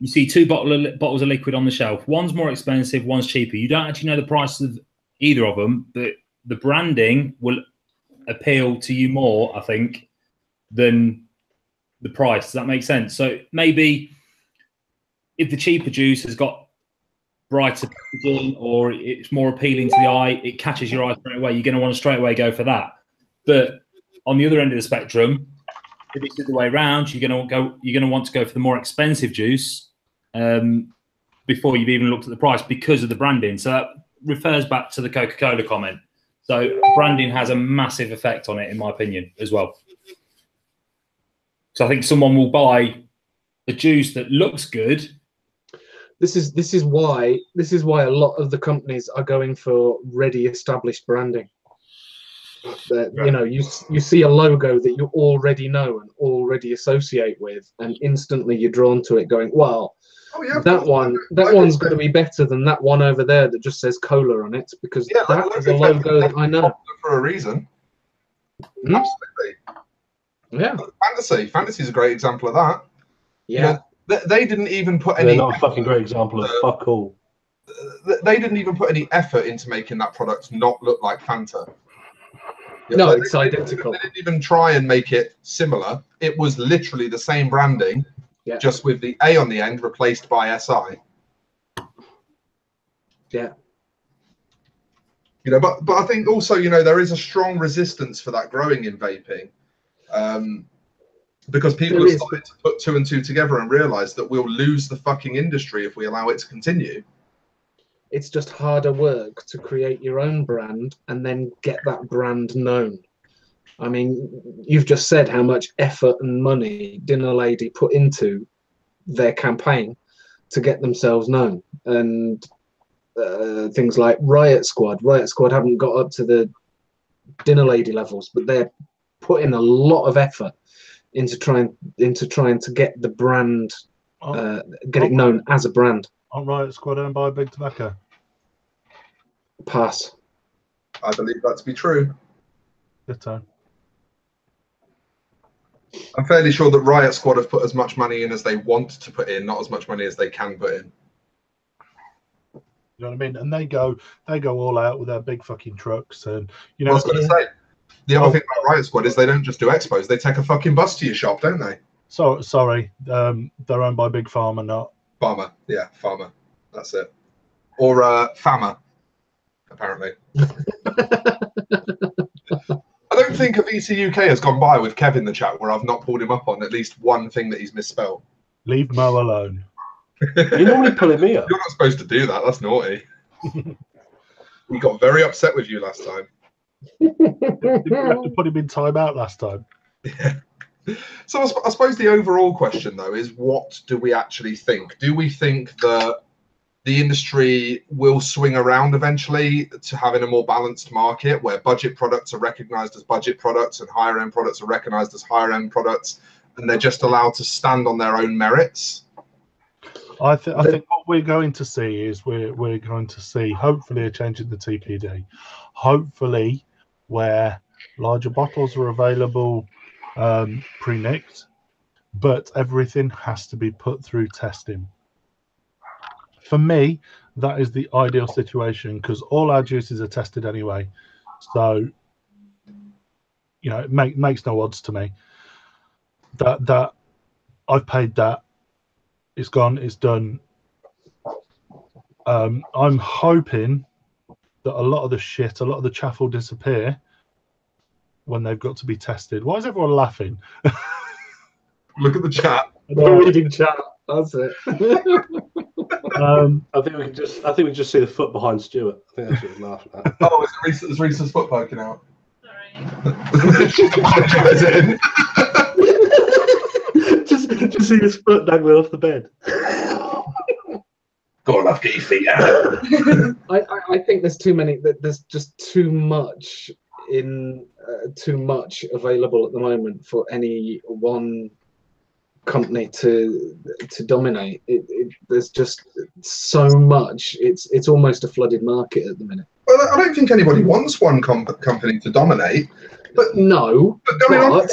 you see two bottles of liquid on the shelf. One's more expensive, one's cheaper. You don't actually know the price of either of them, but the branding will appeal to you more, I think, than the price. Does that make sense? So maybe if the cheaper juice has got brighter packaging or it's more appealing to the eye, it catches your eye straight away, you're going to want to straight away go for that. But on the other end of the spectrum, if it's the other way around, you're going to want to go for the more expensive juice before you've even looked at the price because of the branding. So that refers back to the Coca-Cola comment. So branding has a massive effect on it, in my opinion, as well. So I think someone will buy a juice that looks good. This is why a lot of the companies are going for ready established branding. That you know, you see a logo that you already know and already associate with, and instantly you're drawn to it, going, well, Oh, yeah, that one's got to be better than that one over there that just says cola on it, because that is a logo that I know for a reason. Hmm? Absolutely. Yeah. Fantasy's a great example of that. Yeah. You know, they didn't even put They're any. not a fucking great example of fuck all. They didn't even put any effort into making that product not look like Fanta. No, it's identical. They didn't even try and make it similar. It was literally the same branding, just with the A on the end replaced by SI. Yeah. You know, but I think also, you know, there is a strong resistance for that growing in vaping, because people have started to put 2 and 2 together and realize that we'll lose the fucking industry if we allow it to continue. It's just harder work to create your own brand and then get that brand known. I mean, you've just said how much effort and money Dinner Lady put into their campaign to get themselves known, and things like Riot Squad haven't got up to the Dinner Lady levels, but they're putting a lot of effort into trying to get the brand, get it known as a brand. Aren't Riot Squad owned by Big Tobacco? Pass. I believe that to be true. Good time. I'm fairly sure that Riot Squad have put as much money in as they want to put in, not as much money as they can put in. You know what I mean? And they go all out with their big fucking trucks, and you know. I was going to say, the other thing about Riot Squad is they don't just do expos; they take a fucking bus to your shop, don't they? So sorry, they're owned by Big Pharma, not Pharma. Yeah, Pharma. That's it. Or Fama, apparently. I don't think a VC UK has gone by with Kev in the chat where I've not pulled him up on at least one thing that he's misspelled. Leave Mo alone. You're normally pulling me up. You're not supposed to do that. That's naughty. He got very upset with you last time. Did you have to put him in timeout last time? Yeah. So I suppose the overall question, though, is what do we actually think? Do we think that the industry will swing around eventually to having a more balanced market where budget products are recognized as budget products and higher end products are recognized as higher end products, and they're just allowed to stand on their own merits? I think what we're going to see is we're going to see hopefully a change in the TPD, hopefully where larger bottles are available pre-nicked, but everything has to be put through testing. For me, that is the ideal situation because all our juices are tested anyway. So, you know, it makes no odds to me that I've paid that. It's gone. It's done. I'm hoping that a lot of the shit, a lot of the chaff will disappear when they've got to be tested. Why is everyone laughing? Look at the chat. We're reading chat. That's it. I think we just see the foot behind Stuart. I think that's what he's laughing at. Oh, is Reese's foot poking out? Sorry. She's apologising. just see his foot dangling off the bed. Go on, love, get your feet out. I think there's too many. There's just too much available at the moment for any one company to dominate. There's just so much. It's almost a flooded market at the minute. Well, I don't think anybody wants one company to dominate, but no. But going on,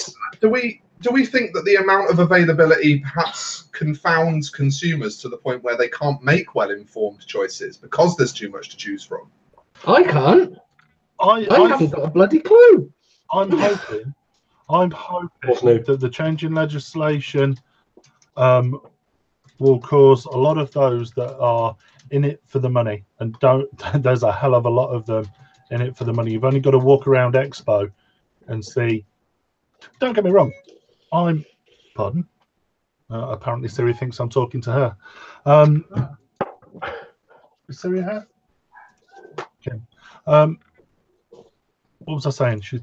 do we think that the amount of availability perhaps confounds consumers to the point where they can't make well-informed choices because there's too much to choose from? I can't. I haven't got a bloody clue. I'm hoping that the change in legislation will cause a lot of those that are in it for the money, and there's a hell of a lot of them in it for the money. You've only got to walk around Expo and see. Don't get me wrong. Apparently Siri thinks I'm talking to her. Is Siri here? Okay. What was I saying? She's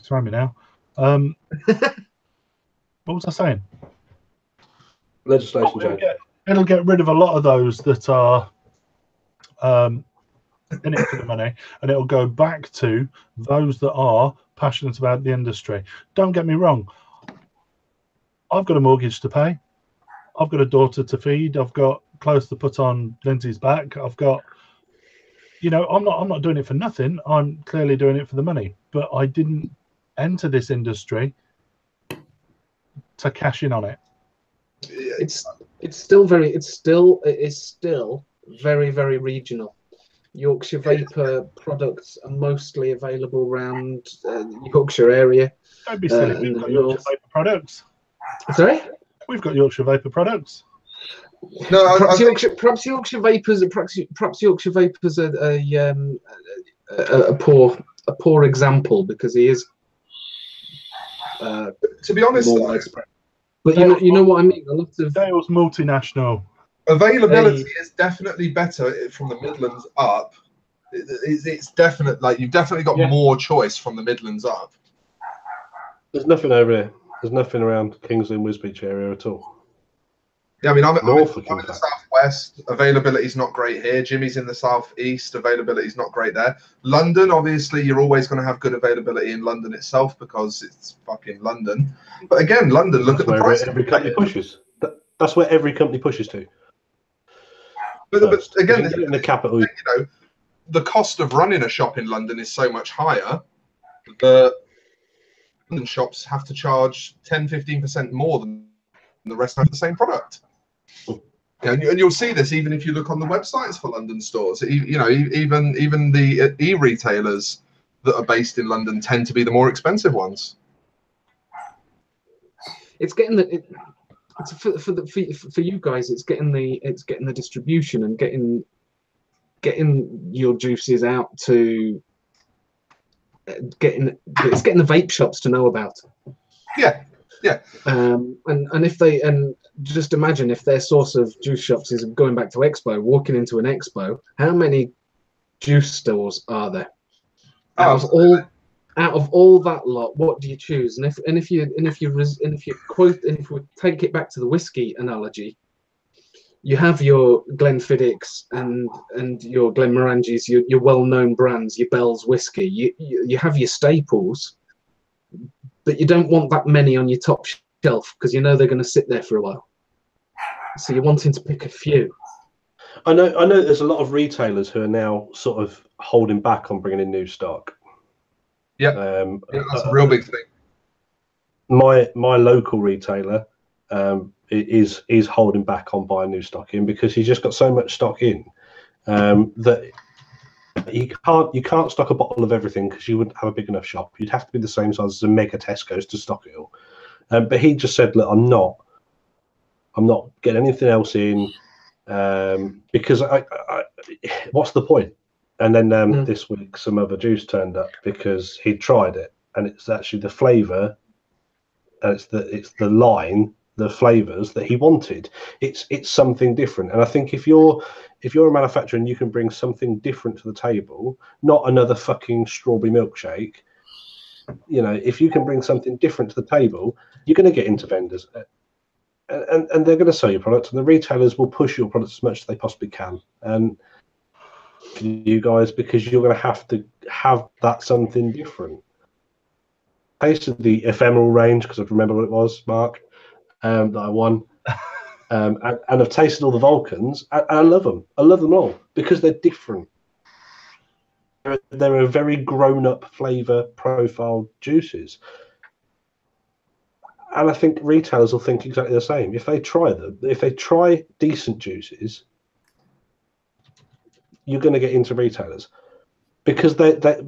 throwing me now. What was I saying? Legislation change. It'll get rid of a lot of those that are in it for the money, and it'll go back to those that are passionate about the industry. Don't get me wrong. I've got a mortgage to pay. I've got a daughter to feed. I've got clothes to put on Lindsay's back. I've got, you know, I'm not doing it for nothing. I'm clearly doing it for the money. But I didn't enter this industry to cash in on it. It is still very, very regional. Yorkshire Vapor products are mostly available around Yorkshire area. Don't be silly. We've got Yorkshire Vapor products. Sorry? We've got Yorkshire Vapor products. No, perhaps Yorkshire Vapors are a poor example, because he is to be honest, more widespread. But you know what I mean. A lot of Dale's multinational. Availability is definitely better from the Midlands up. It's definite. Like, you've definitely got more choice from the Midlands up. There's nothing over here. There's nothing around Kingsley and Wisbech area at all. Yeah, I mean, I'm in the Norfolk, southwest. Availability is not great here. Jimmy's in the southeast. Availability is not great there. London, obviously, you're always going to have good availability in London itself, because it's fucking London. But again, London, look at the price. Every company pushes. That's where every company pushes to. But again, in the capital, you know, the cost of running a shop in London is so much higher that London shops have to charge 10-15% more than the rest of the same product. And you'll see this even if you look on the websites for London stores. You know, even the e-retailers that are based in London tend to be the more expensive ones. It's getting for you guys. It's getting the distribution and getting your juices out to it's getting the vape shops to know about. Yeah. And if they, and just imagine if their source of juice shops is going back to Expo, walking into an Expo, how many juice stores are there? Out of all that lot, what do you choose? And if you take it back to the whiskey analogy, you have your Glenfiddichs and your Glenmorangis, your well-known brands, your Bell's whiskey. You have your staples, but you don't want that many on your top shelf, because you know they're going to sit there for a while. So you're wanting to pick a few. I know there's a lot of retailers who are now sort of holding back on bringing in new stock. Yeah, that's a real big thing. My local retailer is holding back on buying new stock in, because he's just got so much stock in that you can't stock a bottle of everything, because you wouldn't have a big enough shop. You'd have to be the same size as a mega Tesco's to stock it all. But he just said, look, I'm not getting anything else in, because I what's the point? And then this week some other juice turned up because he tried it, and it's actually the flavour, and it's the line, the flavours that he wanted. It's something different. And I think if you're a manufacturer and you can bring something different to the table, not another fucking strawberry milkshake, you know, if you can bring something different to the table, you're going to get into vendors, and they're going to sell your product, and the retailers will push your products as much as they possibly can. And for you guys, because you're going to have that something different. Tasted the ephemeral range, because I remember what it was, Mark, that I won. And I've tasted all the Vulcans, and I love them. I love them all because they're different. They're a very grown-up flavour profile juices. And I think retailers will think exactly the same. If they try decent juices, you're going to get into retailers, because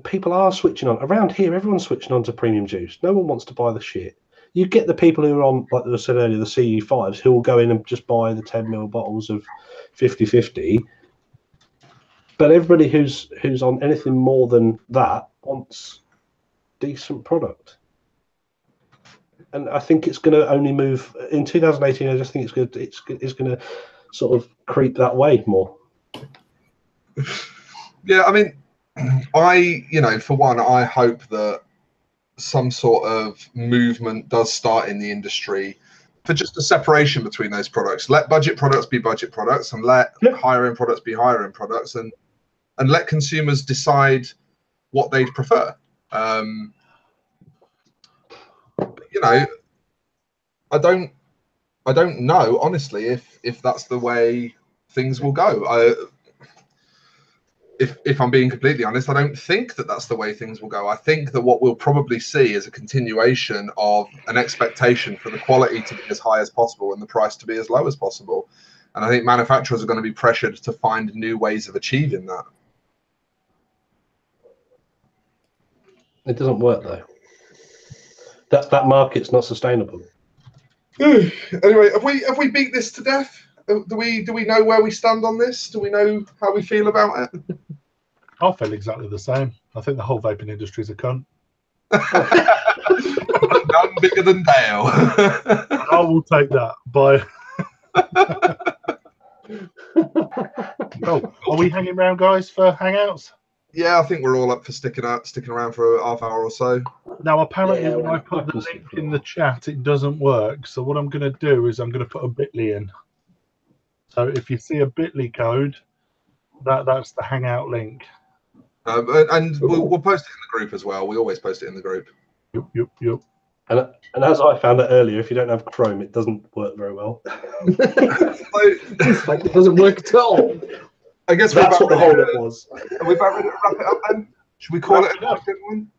people are switching on. Around here, everyone's switching on to premium juice. No one wants to buy the shit. You get the people who are on, like I said earlier, the CE5s, who will go in and just buy the 10ml bottles of 50/50. But everybody who's on anything more than that wants decent product. And I think it's going to only move in 2018. I just think it's going to sort of creep that way more. Yeah, I mean, for one, I hope that some sort of movement does start in the industry for just a separation between those products. Let budget products be budget products, and let higher end products be higher end products, and and let consumers decide what they'd prefer. You know, I don't know honestly if that's the way things will go. If I'm being completely honest, I don't think that that's the way things will go. I think that what we'll probably see is a continuation of an expectation for the quality to be as high as possible and the price to be as low as possible. And I think manufacturers are going to be pressured to find new ways of achieving that. It doesn't work though. That market's not sustainable. Anyway, have we beat this to death? Do we know where we stand on this? Do we know how we feel about it? I feel exactly the same. I think the whole vaping industry is a cunt. None bigger than Dale. I will take that. Bye. Oh, are we hanging around, guys, for hangouts? Yeah, I think we're all up for sticking around for a half hour or so. Now, apparently, Yeah, when I put the link in the chat, it doesn't work. So what I'm going to do is I'm going to put a bit.ly in. So if you see a bit.ly code, that's the hangout link. And we'll post it in the group as well. We always post it in the group. Yep. And as I found out earlier, if you don't have Chrome, it doesn't work very well. It doesn't work at all. I guess that's what the hold up was. Are we about ready to wrap it up then? Should we call it a night, gentlemen?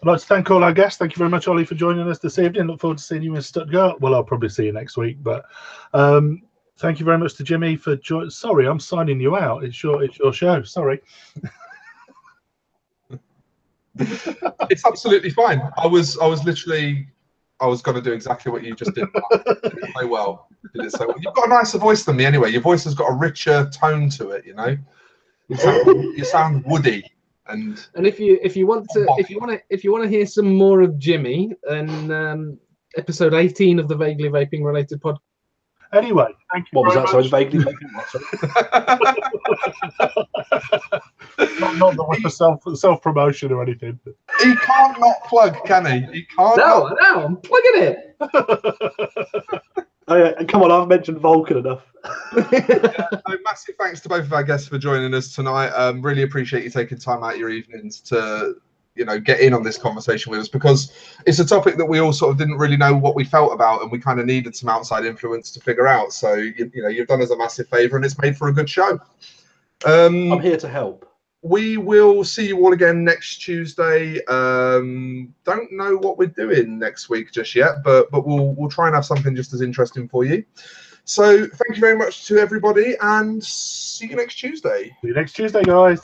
I'd like to thank all our guests. Thank you very much, Ollie, for joining us this evening. Look forward to seeing you in Stuttgart. Well, I'll probably see you next week, but thank you very much to Jimmy for joining. Sorry, I'm signing you out. It's your show. Sorry. It's absolutely fine. I was going to do exactly what you just did. You did it so well. You've got a nicer voice than me anyway. Your voice has got a richer tone to it. You know, you sound woody. And if you want to hear some more of Jimmy, then episode 18 of the Vaguely Vaping related podcast. Anyway, thank you. What was that? much. Sorry, vaguely vaping. not that with self promotion or anything. He can't not plug, can he? He can't. No, I'm plugging it. Oh, yeah, come on, I've mentioned Vulcan enough. So massive thanks to both of our guests for joining us tonight. Really appreciate you taking time out of your evenings to, get in on this conversation with us, because it's a topic that we all sort of didn't really know what we felt about, and we kind of needed some outside influence to figure out. So you've done us a massive favor, and it's made for a good show. I'm here to help. We will see you all again next Tuesday. Don't know what we're doing next week just yet, but we'll try and have something just as interesting for you. So thank you very much to everybody, and see you next Tuesday. See you next Tuesday, guys.